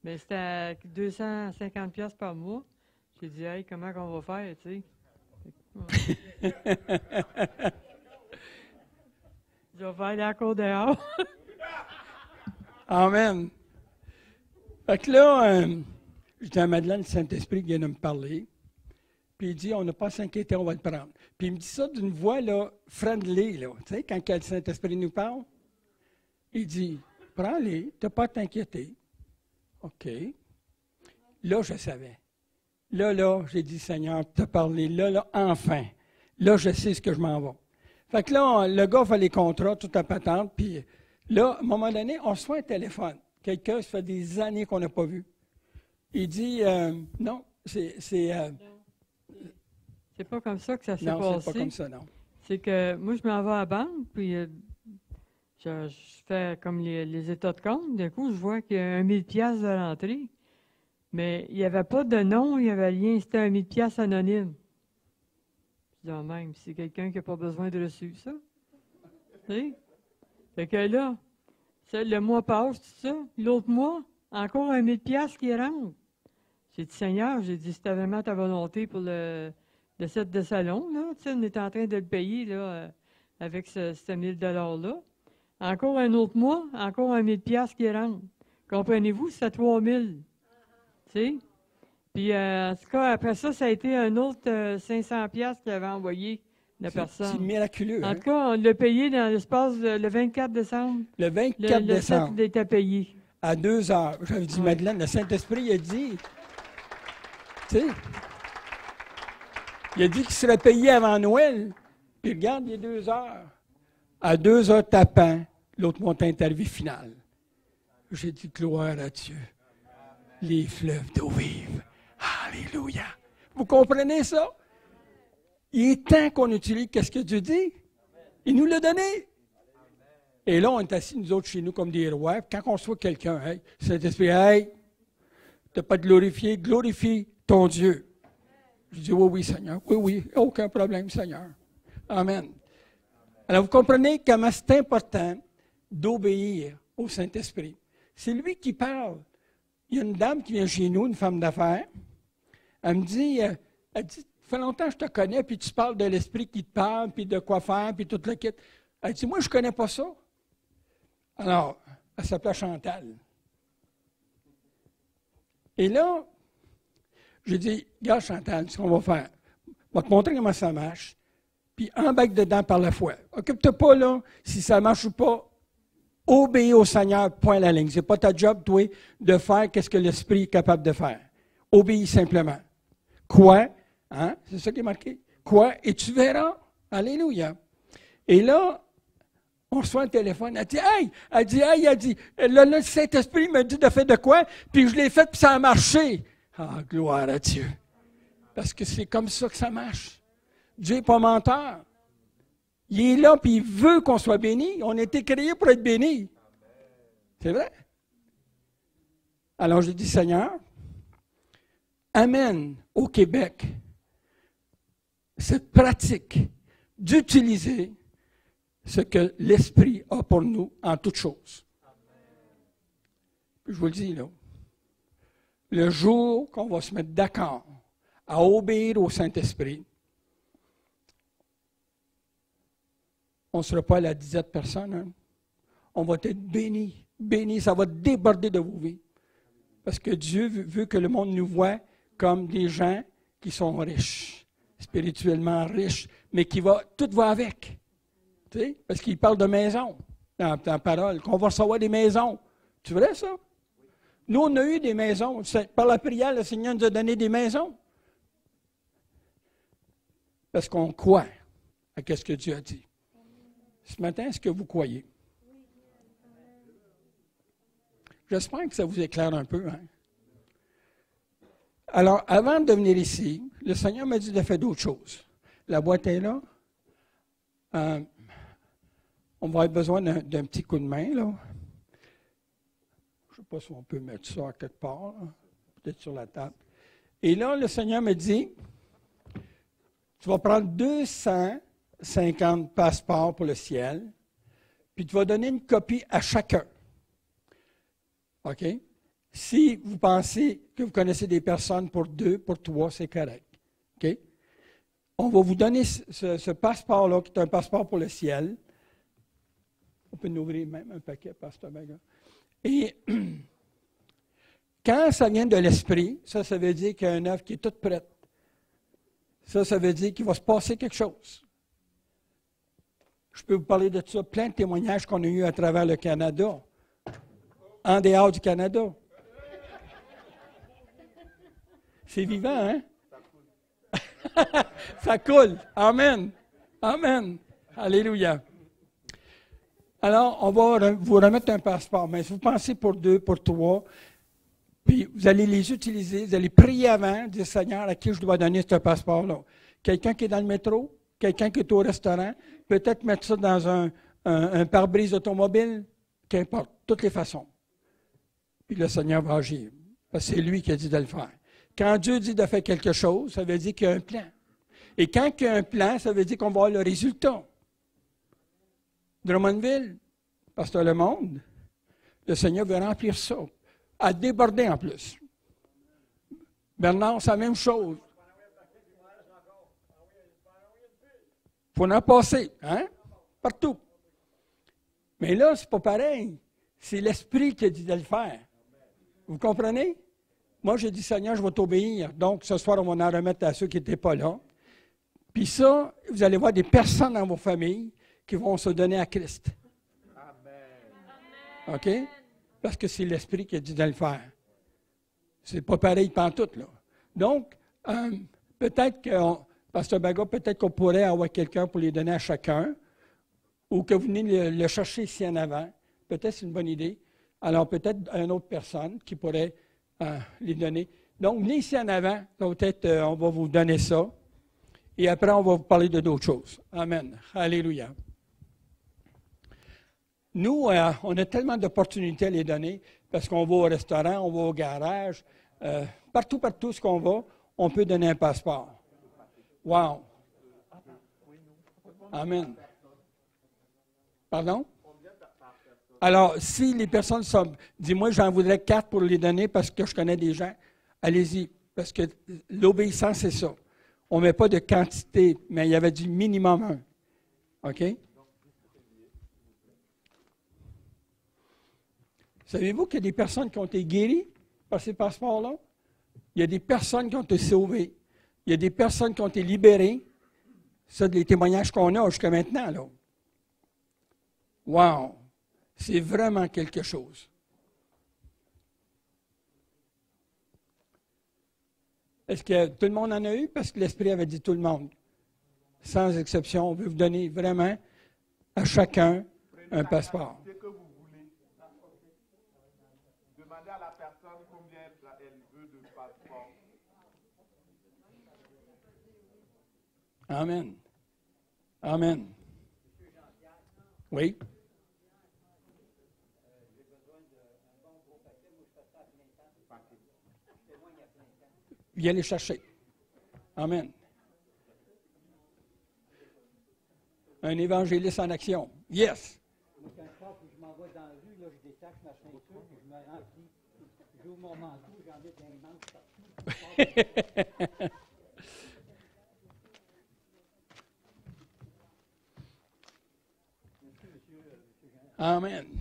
S2: Mais c'était à 250$ par mois. J'ai dit, hey, comment qu'on va faire, tu sais? Ouais. Je vais faire la cour dehors.
S1: Amen. Fait que là, j'étais à Madeleine, le Saint-Esprit qui vient de me parler. Puis il dit, on n'a pas à s'inquiéter, on va le prendre. Puis il me dit ça d'une voix, là, friendly, là. Tu sais, quand le Saint-Esprit nous parle, il dit, prends-les, tu n'as pas à t'inquiéter. OK. Là, je savais. Là, j'ai dit, Seigneur, tu as parlé. Là, enfin. Là, je sais ce que je m'en vais. Fait que là, le gars fait les contrats, tout à patente. Puis là, à un moment donné, on reçoit un téléphone. Quelqu'un, ça fait des années qu'on n'a pas vu. Il dit, non, c'est
S2: pas comme ça que ça s'est passé.
S1: Non, c'est pas comme ça, non.
S2: C'est que moi, je m'en vais à la banque, puis je fais comme les états de compte. D'un coup, je vois qu'il y a 1000$ de l'entrée. Mais il n'y avait pas de nom, il n'y avait rien. C'était 1000$ anonyme. Je dis, même, c'est quelqu'un qui n'a pas besoin de reçu ça. Tu sais? Fait que là, le mois passe, tout ça. L'autre mois, encore 1000$ qui rentre. J'ai dit, Seigneur, j'ai dit, c'était vraiment ta volonté pour le set de salon, là. Tu sais, on est en train de le payer, là, avec ce 1000$-là. Encore un autre mois, encore 1000$ qui rentre. Comprenez-vous, c'est 3000. Tu sais? Puis, en tout cas, après ça, ça a été un autre 500$ qu'il avait envoyé la personne.
S1: C'est miraculeux.
S2: En tout cas, on l'a payé dans l'espace le 24 décembre.
S1: Le 24 décembre.
S2: Le set était payé.
S1: À 2 heures. J'avais dit, Madeleine, le Saint-Esprit a dit, tu sais, il a dit qu'il serait payé avant Noël. Puis regarde, il est 2 heures. À 2 heures tapant, l'autre monte interview finale. J'ai dit, gloire à Dieu. Les fleuves d'eau vive. Alléluia. Vous comprenez ça? Il est temps qu'on utilise ce que Dieu dit. Il nous l'a donné. Et là, on est assis, nous autres, chez nous, comme des rois. Quand on reçoit quelqu'un, hey, Saint-Esprit, hey, tu n'as pas de glorifier, glorifie ton Dieu. Je dis, oui, Seigneur. Oui, aucun problème, Seigneur. Amen. Alors, vous comprenez comment c'est important d'obéir au Saint-Esprit. C'est lui qui parle. Il y a une dame qui vient chez nous, une femme d'affaires. Elle me dit, ça fait longtemps que je te connais, puis tu parles de l'Esprit qui te parle, puis de quoi faire, puis tout le kit. Elle dit, moi, je ne connais pas ça. Alors, elle s'appelait Chantal. Et là, j'ai dit, regarde Chantal, ce qu'on va faire. Je vais te montrer comment ça marche, puis embarque dedans par la foi. Occupe-toi pas, là, si ça marche ou pas. Obéis au Seigneur, point à la ligne. Ce n'est pas ta job, toi, de faire ce que l'Esprit est capable de faire. Obéis simplement. Quoi? Hein? C'est ça qui est marqué. Quoi? Et tu verras. Alléluia. Et là, on reçoit un téléphone. Elle dit, le Saint-Esprit me dit de faire de quoi? Puis je l'ai fait, puis ça a marché. Ah, gloire à Dieu. Parce que c'est comme ça que ça marche. Dieu n'est pas menteur. Il est là, puis il veut qu'on soit béni. On a été créés pour être bénis. C'est vrai? Alors, j'ai dit, Seigneur, amène au Québec cette pratique d'utiliser ce que l'Esprit a pour nous en toutes choses. Puis je vous le dis, là, le jour qu'on va se mettre d'accord à obéir au Saint-Esprit, on ne sera pas à la dizaine de personnes. Hein? on va être béni. Béni, ça va déborder de vos vies. Parce que Dieu veut que le monde nous voie comme des gens qui sont riches, spirituellement riches, mais tout va avec. Tu sais? Parce qu'il parle de maison dans la parole, qu'on va recevoir des maisons. Tu vrai ça? Nous, on a eu des maisons. Par la prière, le Seigneur nous a donné des maisons. Parce qu'on croit à ce que Dieu a dit. Ce matin, est-ce que vous croyez? J'espère que ça vous éclaire un peu. Hein? Alors, avant de venir ici, le Seigneur m'a dit de faire d'autres choses. La boîte est là. On va avoir besoin d'un petit coup de main, là. Je ne sais pas si on peut mettre ça à quelque part, là. Peut-être sur la table. Et là, le Seigneur me dit, tu vas prendre 250 passeports pour le ciel, puis tu vas donner une copie à chacun. OK? Si vous pensez que vous connaissez des personnes pour 2, pour 3, c'est correct. OK? On va vous donner ce passeport-là, qui est un passeport pour le ciel. On peut nous ouvrir même un paquet, Pasteur Baga. Et quand ça vient de l'esprit, ça veut dire qu'il y a une œuvre qui est toute prête. Ça veut dire qu'il va se passer quelque chose. Je peux vous parler de ça, plein de témoignages qu'on a eus à travers le Canada, en dehors du Canada. C'est vivant, hein? Ça coule. Amen. Amen. Alléluia. Alors, on va vous remettre un passeport. Mais si vous pensez pour 2, pour 3, puis vous allez les utiliser, vous allez prier avant, dire Seigneur, à qui je dois donner ce passeport-là? Quelqu'un qui est dans le métro? Quelqu'un qui est au restaurant? Peut-être mettre ça dans un pare-brise automobile? Qu'importe, toutes les façons. Puis le Seigneur va agir. Parce que c'est lui qui a dit de le faire. Quand Dieu dit de faire quelque chose, ça veut dire qu'il y a un plan. Et quand il y a un plan, ça veut dire qu'on va avoir le résultat. Drummondville, Pasteur Le Monde, le Seigneur veut remplir ça, à déborder en plus. Bernard, c'est la même chose. Il faut en passer, hein? Partout. Mais là, c'est pas pareil. C'est l'Esprit qui a dit de le faire. Vous comprenez? Moi, j'ai dit, Seigneur, je vais t'obéir. Donc, ce soir, on va en remettre à ceux qui n'étaient pas là. Puis ça, vous allez voir des personnes dans vos familles qui vont se donner à Christ. Amen. OK? Parce que c'est l'Esprit qui a dit de le faire. C'est pas pareil pantoute, là. Donc, peut-être que, Pasteur Baga, peut-être qu'on pourrait avoir quelqu'un pour les donner à chacun, ou que vous venez le chercher ici en avant. Peut-être c'est une bonne idée. Alors, peut-être une autre personne qui pourrait les donner. Donc, venez ici en avant. Peut-être on va vous donner ça. Et après, on va vous parler de d'autres choses. Amen. Alléluia. Nous, on a tellement d'opportunités à les donner parce qu'on va au restaurant, on va au garage. Partout ce qu'on va, on peut donner un passeport. Wow! Amen. Pardon? Alors, si les personnes sont... Dis-moi, j'en voudrais 4 pour les donner parce que je connais des gens. Allez-y, parce que l'obéissance, c'est ça. On ne met pas de quantité, mais il y avait du minimum 1. OK? Savez-vous qu'il y a des personnes qui ont été guéries par ces passeports-là? Il y a des personnes qui ont été sauvées. Il y a des personnes qui ont été libérées. C'est les témoignages qu'on a jusqu'à maintenant, là. Wow! C'est vraiment quelque chose. Est-ce que tout le monde en a eu? Parce que l'Esprit avait dit tout le monde. Sans exception, on veut vous donner vraiment à chacun un passeport.
S7: Que vous voulez. Demandez à la personne combien elle veut de passeport.
S1: Amen. Amen. Oui. Viens les chercher. Amen. Un évangéliste en action. Yes.
S6: Moi, quand je pars, puis je m'en vais dans la rue, là, je détache ma ceinture, puis je me remplis. J'ouvre mon manteau, j'en mets dans les manches partout.
S1: Amen.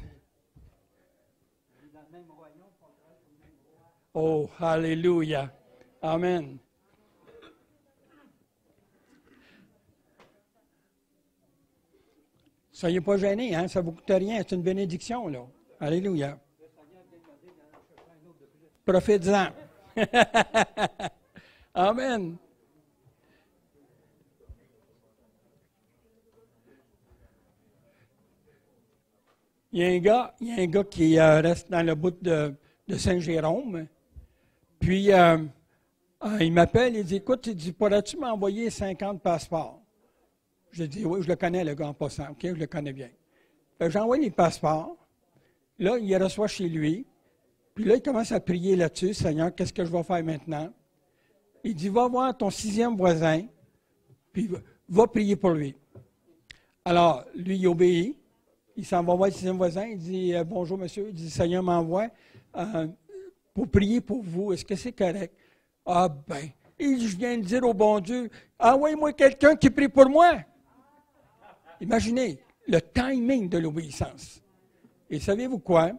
S1: Oh, alléluia. Amen. Soyez pas gênés, hein? Ça ne vous coûte rien, c'est une bénédiction, là. Alléluia. Profites-en. Amen. Il y a un gars qui reste dans le bout de Saint-Jérôme. Puis, il m'appelle, il dit, écoute, il dit, pourrais-tu m'envoyer 50 passeports? Je dis, oui, je le connais, le gars en passant, OK, je le connais bien. J'envoie les passeports. Là, il les reçoit chez lui. Puis là, il commence à prier là-dessus, Seigneur, qu'est-ce que je vais faire maintenant? Il dit, va voir ton 6e voisin, puis va prier pour lui. Alors, lui, il obéit. Il s'en va voir le 6e voisin. Il dit, bonjour, monsieur. Il dit, Seigneur m'envoie pour prier pour vous. Est-ce que c'est correct? Ah, ben, je viens de dire au bon Dieu, envoie-moi quelqu'un qui prie pour moi. Imaginez le timing de l'obéissance. Et savez-vous quoi?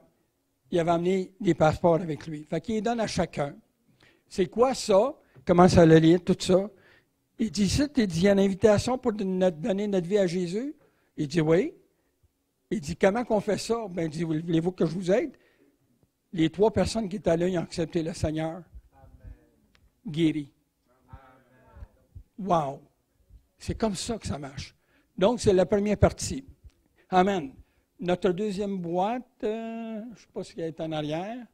S1: Il avait amené des passeports avec lui. Fait qu'il les donne à chacun. C'est quoi ça? Il commence à le lire, tout ça. Il dit, il y a une invitation pour donner notre vie à Jésus? Il dit, oui. Il dit, comment qu'on fait ça? Ben, il dit, voulez-vous que je vous aide? Les 3 personnes qui étaient là, ils ont accepté le Seigneur. Guéri. Wow! C'est comme ça que ça marche. Donc, c'est la première partie. Amen. Notre deuxième boîte, je ne sais pas si elle est en arrière.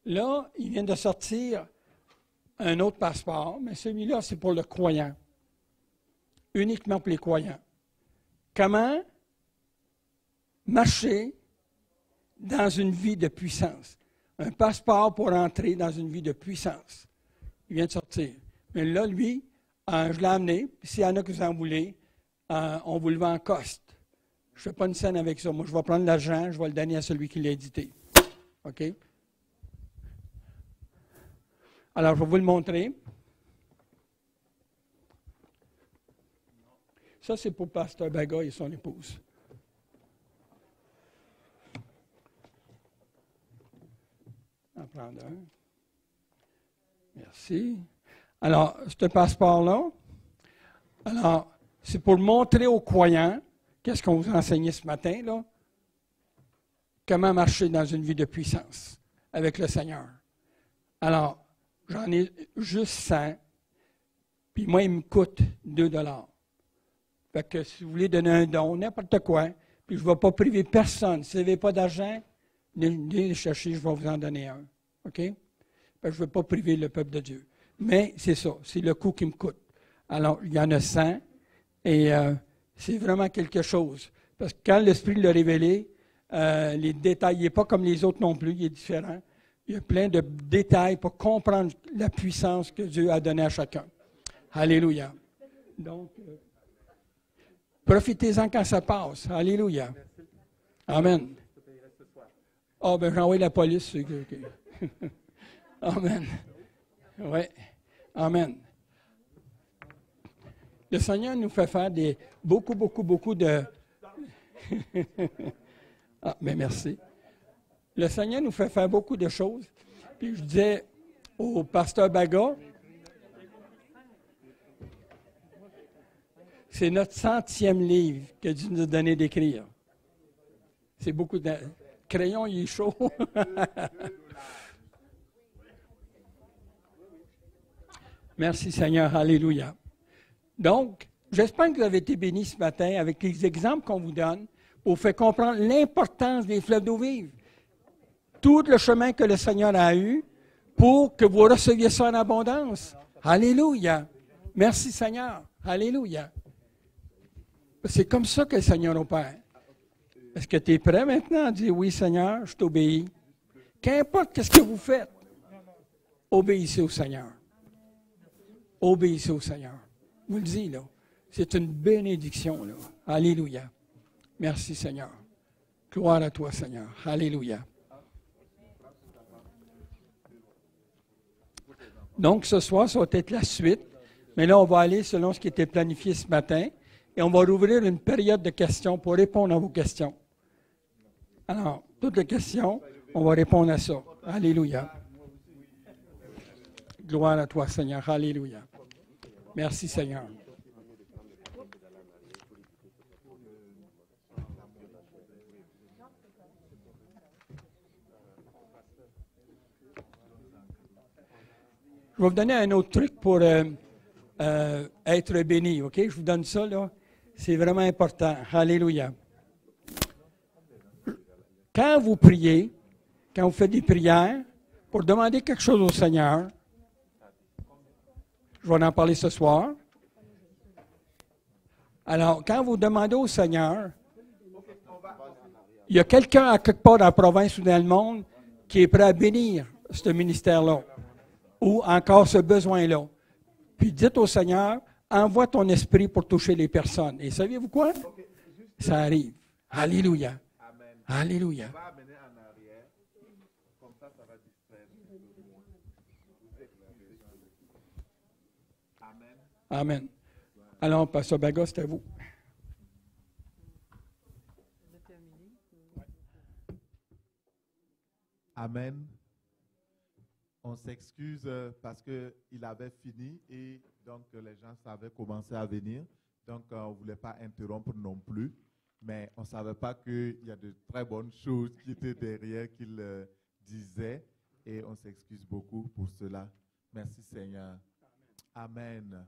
S1: Là, il vient de sortir un autre passeport, mais celui-là, c'est pour le croyant. Uniquement pour les croyants. Comment marcher dans une vie de puissance? Un passeport pour entrer dans une vie de puissance. Il vient de sortir. Mais là, lui, je l'ai amené. S'il y en a que vous en voulez, on vous le vend en coste. Je ne fais pas une scène avec ça. Moi, je vais prendre l'argent, je vais le donner à celui qui l'a édité. OK? Alors, je vais vous le montrer. Ça, c'est pour Pasteur Baga et son épouse. On va en prendre un. Merci. Alors, ce passeport-là, alors, c'est pour montrer aux croyants, qu'est-ce qu'on vous a enseigné ce matin, là? Comment marcher dans une vie de puissance avec le Seigneur. Alors, j'en ai juste 100, puis moi, il me coûte 2 $. Fait que si vous voulez donner un don, n'importe quoi, puis je ne vais pas priver personne. Si vous n'avez pas d'argent, venez le chercher, je vais vous en donner un. OK? Fait que je ne veux pas priver le peuple de Dieu. Mais c'est ça, c'est le coût qui me coûte. Alors, il y en a 100, et c'est vraiment quelque chose. Parce que quand l'Esprit l'a révélé, les détails, il n'est pas comme les autres non plus, il est différent. Il y a plein de détails pour comprendre la puissance que Dieu a donnée à chacun. Alléluia. Donc, profitez-en quand ça passe. Alléluia. Amen. Ah, ben j'envoie la police. Okay. Amen. Oui. Amen. Le Seigneur nous fait faire beaucoup de... Ah, ben merci. Le Seigneur nous fait faire beaucoup de choses. Puis je disais au pasteur Baga, c'est notre 100e livre que Dieu nous a donné d'écrire. C'est beaucoup de... Crayon, il est chaud. Merci Seigneur, alléluia. Donc, j'espère que vous avez été bénis ce matin avec les exemples qu'on vous donne pour faire comprendre l'importance des fleuves d'eau vive. Tout le chemin que le Seigneur a eu pour que vous receviez ça en abondance. Alléluia. Merci Seigneur. Alléluia. C'est comme ça que le Seigneur opère. Est-ce que tu es prêt maintenant à dire oui Seigneur, je t'obéis? Qu'importe ce que vous faites, obéissez au Seigneur. Obéissez au Seigneur. Vous le dites là. C'est une bénédiction là. Alléluia. Merci Seigneur. Gloire à toi Seigneur. Alléluia. Donc, ce soir, ça va être la suite. Mais là, on va aller selon ce qui était planifié ce matin. Et on va rouvrir une période de questions pour répondre à vos questions. Alors, toutes les questions, on va répondre à ça. Alléluia. Gloire à toi, Seigneur. Alléluia. Merci, Seigneur. Je vais vous donner un autre truc pour être béni, OK? Je vous donne ça, là. C'est vraiment important. Alléluia. Quand vous priez, quand vous faites des prières, pour demander quelque chose au Seigneur, je vais en parler ce soir. Alors, quand vous demandez au Seigneur, il y a quelqu'un à quelque part dans la province ou dans le monde qui est prêt à bénir ce ministère-là, ou encore ce besoin-là. Puis dites au Seigneur, envoie ton esprit pour toucher les personnes. Et savez-vous quoi? Ça arrive. Alléluia. Alléluia.
S7: On va amener en arrière, comme ça va distraire. Amen.
S1: Amen. Alors, Pasteur Baga, c'est à vous.
S7: Amen. On s'excuse parce qu'il avait fini et donc les gens savaient commencer à venir. Donc on ne voulait pas interrompre non plus. Mais on ne savait pas qu'il y a de très bonnes choses qui étaient derrière qu'il disait. Et on s'excuse beaucoup pour cela. Merci Seigneur. Amen.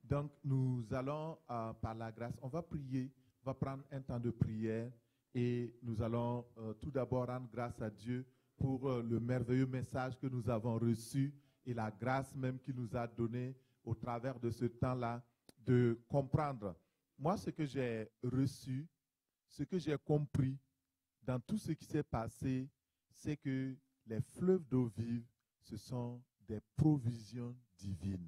S7: Donc nous allons, par la grâce, on va prier. On va prendre un temps de prière. Et nous allons tout d'abord rendre grâce à Dieu pour le merveilleux message que nous avons reçu et la grâce même qu'il nous a donnée au travers de ce temps-là de comprendre. Moi, ce que j'ai reçu, ce que j'ai compris dans tout ce qui s'est passé, c'est que les fleuves d'eau vive, ce sont des provisions divines,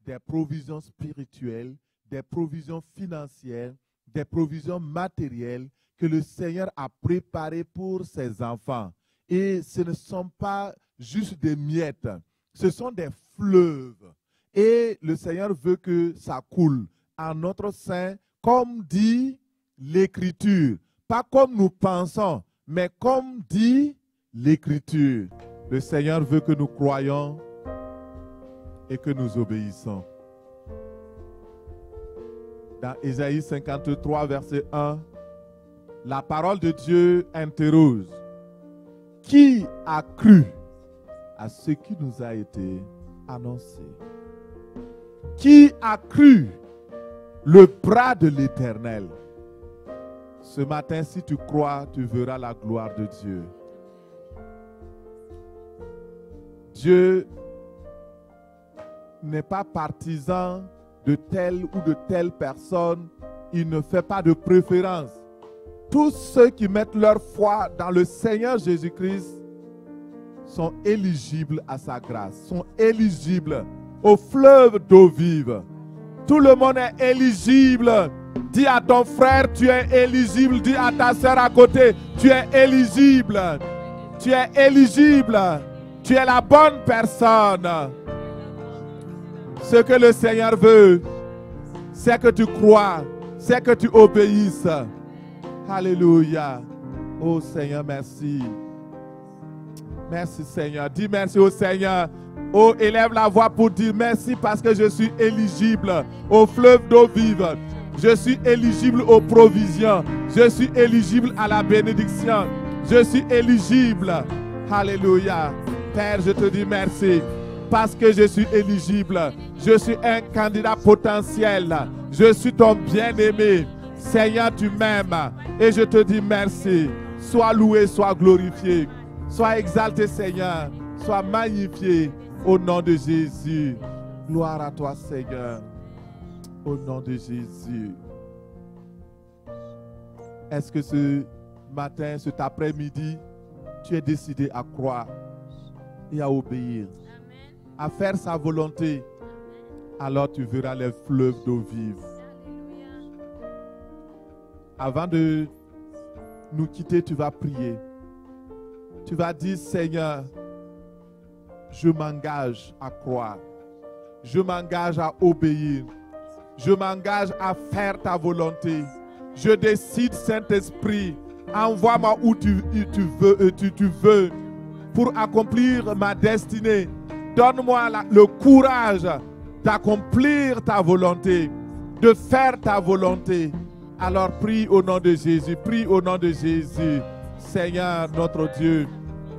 S7: des provisions spirituelles, des provisions financières, des provisions matérielles que le Seigneur a préparées pour ses enfants. Et ce ne sont pas juste des miettes, ce sont des fleuves. Et le Seigneur veut que ça coule en notre sein, comme dit l'Écriture. Pas comme nous pensons, mais comme dit l'Écriture. Le Seigneur veut que nous croyions et que nous obéissons. Dans Ésaïe 53, verset 1, la parole de Dieu interroge. Qui a cru à ce qui nous a été annoncé? Qui a cru le bras de l'Éternel? Ce matin, si tu crois, tu verras la gloire de Dieu. Dieu n'est pas partisan de telle ou de telle personne. Il ne fait pas de préférence. Tous ceux qui mettent leur foi dans le Seigneur Jésus-Christ sont éligibles à sa grâce, sont éligibles au fleuve d'eau vive. Tout le monde est éligible. Dis à ton frère, tu es éligible. Dis à ta sœur à côté, tu es éligible. Tu es éligible. Tu es la bonne personne. Ce que le Seigneur veut, c'est que tu crois, c'est que tu obéisses. Alléluia. Oh Seigneur, merci. Merci Seigneur. Dis merci au Seigneur. Oh, élève la voix pour dire merci parce que je suis éligible au fleuve d'eau vive. Je suis éligible aux provisions. Je suis éligible à la bénédiction. Je suis éligible. Alléluia. Père, je te dis merci parce que je suis éligible. Je suis un candidat potentiel. Je suis ton bien-aimé. Seigneur, tu m'aimes et je te dis merci. Sois loué, sois glorifié. Sois exalté, Seigneur. Sois magnifié au nom de Jésus. Gloire à toi, Seigneur. Au nom de Jésus. Est-ce que ce matin, cet après-midi, tu es décidé à croire et à obéir, à faire sa volonté? Alors tu verras les fleuves d'eau vive. Avant de nous quitter, tu vas prier. Tu vas dire, Seigneur, je m'engage à croire. Je m'engage à obéir. Je m'engage à faire ta volonté. Je décide, Saint-Esprit, Envoie-moi où tu veux pour accomplir ma destinée. Donne-moi le courage d'accomplir ta volonté, de faire ta volonté. Alors prie au nom de Jésus, prie au nom de Jésus. Seigneur notre Dieu,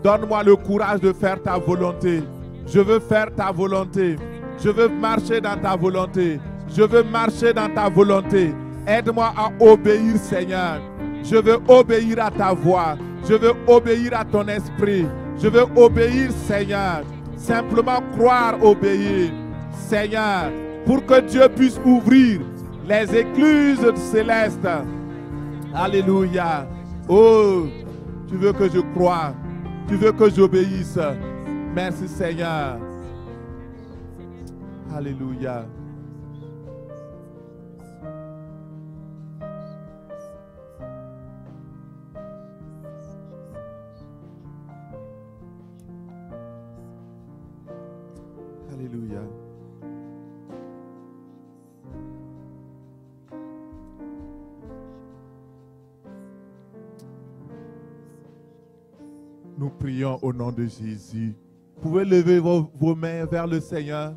S7: donne-moi le courage de faire ta volonté. Je veux faire ta volonté. Je veux marcher dans ta volonté. Je veux marcher dans ta volonté. Aide-moi à obéir, Seigneur. Je veux obéir à ta voix. Je veux obéir à ton esprit. Je veux obéir, Seigneur. Simplement croire, obéir. Seigneur, pour que Dieu puisse ouvrir les écluses célestes. Alléluia. Oh, tu veux que je croie. Tu veux que j'obéisse. Merci, Seigneur. Alléluia. Alléluia. Nous prions au nom de Jésus. Vous pouvez lever vos mains vers le Seigneur.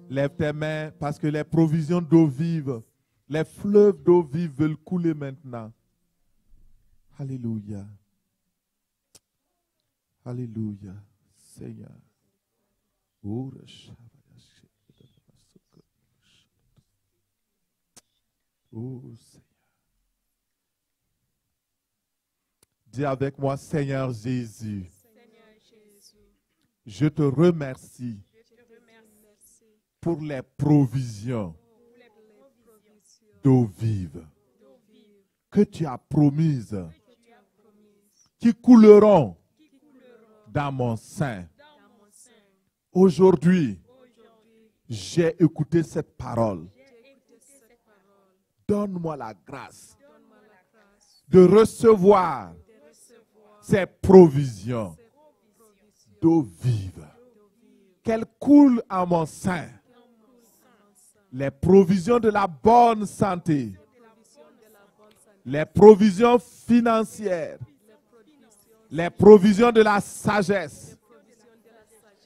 S7: Lève tes mains parce que les provisions d'eau vive, les fleuves d'eau vive veulent couler maintenant. Alléluia. Alléluia. Seigneur. Oh Seigneur. Dis avec moi, Seigneur Jésus. Je te remercie pour les provisions d'eau vive que tu as promises, qui couleront dans mon sein. Aujourd'hui, j'ai écouté cette parole. Donne-moi la grâce de recevoir ces provisions d'eau vive, qu'elles coulent à mon sein. Les provisions de la bonne santé, les provisions financières, les provisions de la sagesse,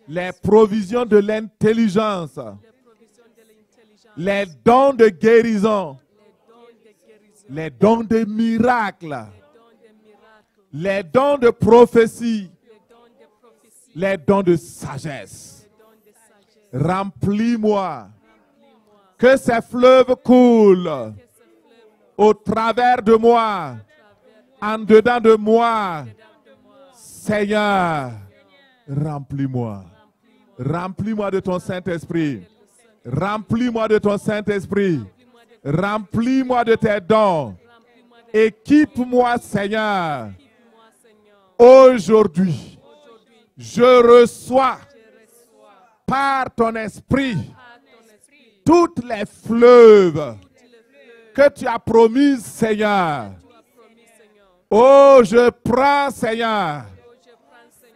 S7: les provisions de l'intelligence, les dons de guérison, les dons de miracles, les dons de prophétie, les dons de sagesse. Remplis-moi. Que ces fleuves coulent au travers de moi, en dedans de moi. Seigneur, remplis-moi. Remplis-moi de ton Saint-Esprit. Remplis-moi de ton Saint-Esprit. Remplis-moi de tes dons. Équipe-moi, Seigneur. Aujourd'hui, je reçois par ton esprit toutes les fleuves que tu as promises, Seigneur. Oh, je prends, Seigneur.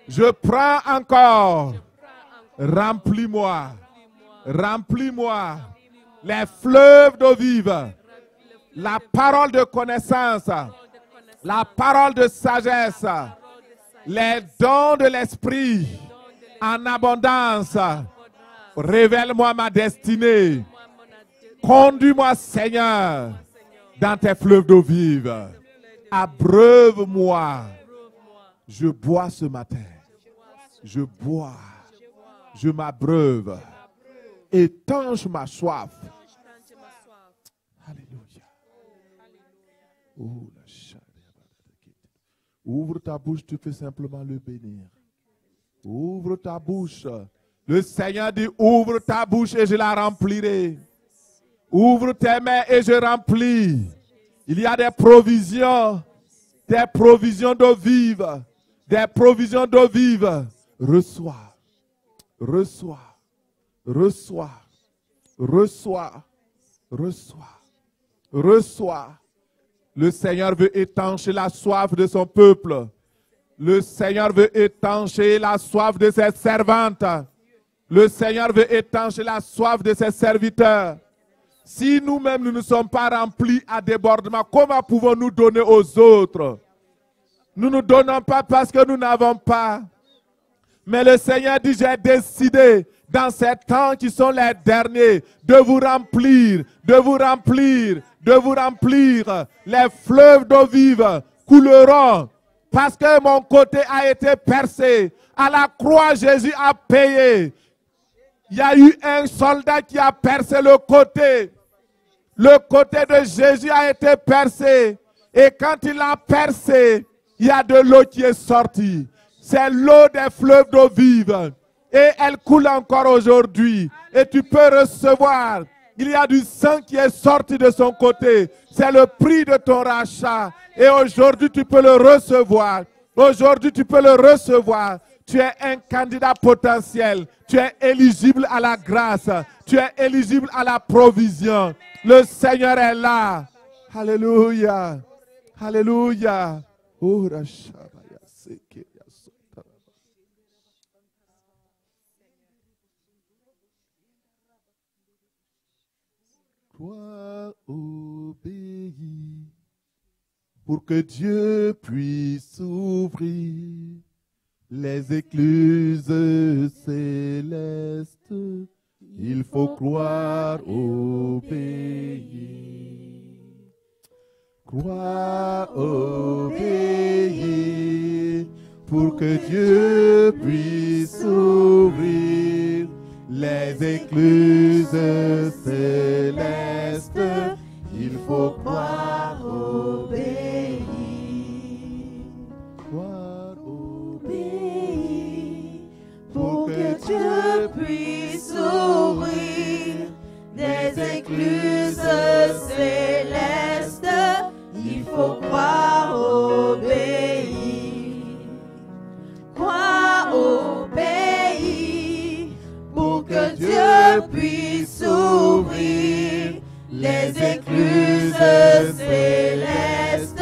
S7: Je prends encore. Remplis-moi. Remplis-moi. Les fleuves d'eau vive. La parole de connaissance. La parole de sagesse. Les dons de l'esprit en abondance. Révèle-moi ma destinée. Conduis-moi, Seigneur, dans tes fleuves d'eau vive. Abreuve-moi. Je bois ce matin. Je bois. Je m'abreuve. Étanche ma soif. Alléluia. Oh, la chair. Ouvre ta bouche, tu peux simplement le bénir. Ouvre ta bouche. Le Seigneur dit, ouvre ta bouche et je la remplirai. Ouvre tes mains et je remplis. Il y a des provisions d'eau vive, des provisions d'eau vive. Reçois, reçois, reçois, reçois, reçois, reçois. Le Seigneur veut étancher la soif de son peuple. Le Seigneur veut étancher la soif de ses servantes. Le Seigneur veut étancher la soif de ses serviteurs. Si nous-mêmes, nous ne sommes pas remplis à débordement, comment pouvons-nous donner aux autres? Nous ne donnons pas parce que nous n'avons pas. Mais le Seigneur dit, j'ai décidé dans ces temps qui sont les derniers de vous remplir, de vous remplir, de vous remplir. Les fleuves d'eau vive couleront parce que mon côté a été percé. À la croix, Jésus a payé. Il y a eu un soldat qui a percé le côté. Le côté de Jésus a été percé. Et quand il a percé, il y a de l'eau qui est sortie. C'est l'eau des fleuves d'eau vive. Et elle coule encore aujourd'hui. Et tu peux recevoir. Il y a du sang qui est sorti de son côté. C'est le prix de ton rachat. Et aujourd'hui, tu peux le recevoir. Aujourd'hui, tu peux le recevoir. Tu es un candidat potentiel. Tu es éligible à la grâce. Tu es éligible à la provision. Le Seigneur est là. Alléluia. Alléluia. Oh, toi obéis pour que Dieu puisse ouvrir les écluses célestes. Il faut croire, obéir. Croire, obéir pour que Dieu puisse ouvrir les écluses célestes. Il faut croire, obéir. Croire, obéir
S8: pour que Dieu puisse ouvrir des écluses célestes. Il faut croire, obéir. Croire, obéir pour que Dieu puisse ouvrir les écluses célestes.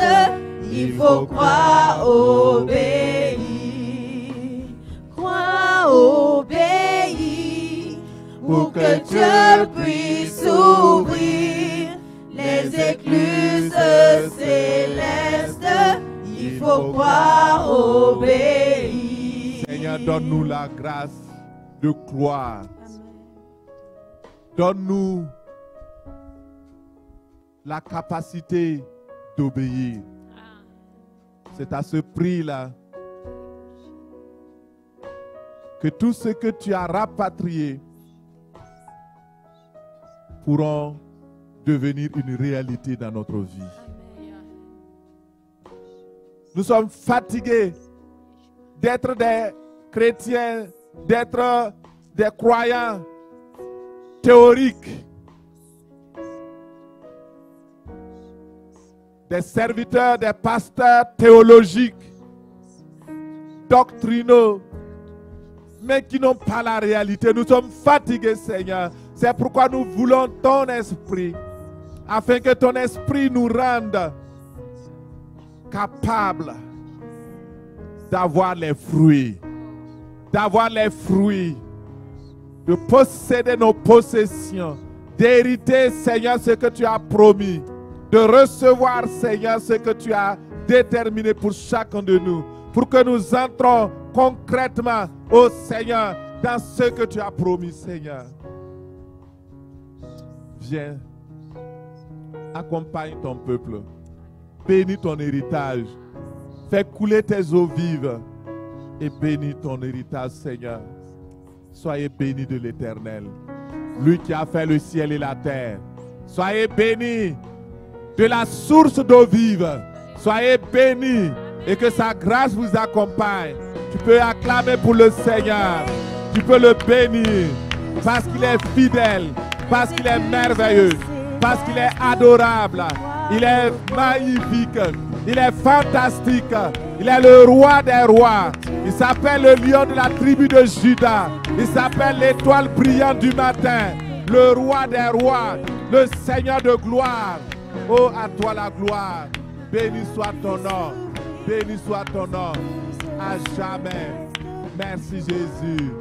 S8: Il faut croire, obéir. Croire, obéir pour que Dieu puisse ouvrir les écluses célestes. Il faut croire, obéir.
S7: Seigneur, donne-nous la grâce de croire. Donne-nous la capacité d'obéir. C'est à ce prix-là que tout ce que tu as rapatrié pourront devenir une réalité dans notre vie. Nous sommes fatigués d'être des chrétiens, d'être des croyants théoriques, des serviteurs, des pasteurs théologiques, doctrinaux, mais qui n'ont pas la réalité. Nous sommes fatigués, Seigneur. C'est pourquoi nous voulons ton esprit, afin que ton esprit nous rende capables d'avoir les fruits, de posséder nos possessions, d'hériter, Seigneur, ce que tu as promis, de recevoir, Seigneur, ce que tu as déterminé pour chacun de nous, pour que nous entrons concrètement, ô Seigneur, dans ce que tu as promis, Seigneur. Viens, accompagne ton peuple, bénis ton héritage, fais couler tes eaux vives et bénis ton héritage, Seigneur. Soyez bénis de l'Éternel, lui qui a fait le ciel et la terre. Soyez bénis de la source d'eau vive. Soyez bénis et que sa grâce vous accompagne. Tu peux acclamer pour le Seigneur. Tu peux le bénir parce qu'il est fidèle, parce qu'il est merveilleux, parce qu'il est adorable. Il est magnifique. Il est fantastique. Il est le roi des rois. Il s'appelle le lion de la tribu de Juda. Il s'appelle l'étoile brillante du matin. Le roi des rois. Le Seigneur de gloire. Oh, à toi la gloire. Béni soit ton nom. Béni soit ton nom. À jamais. Merci Jésus.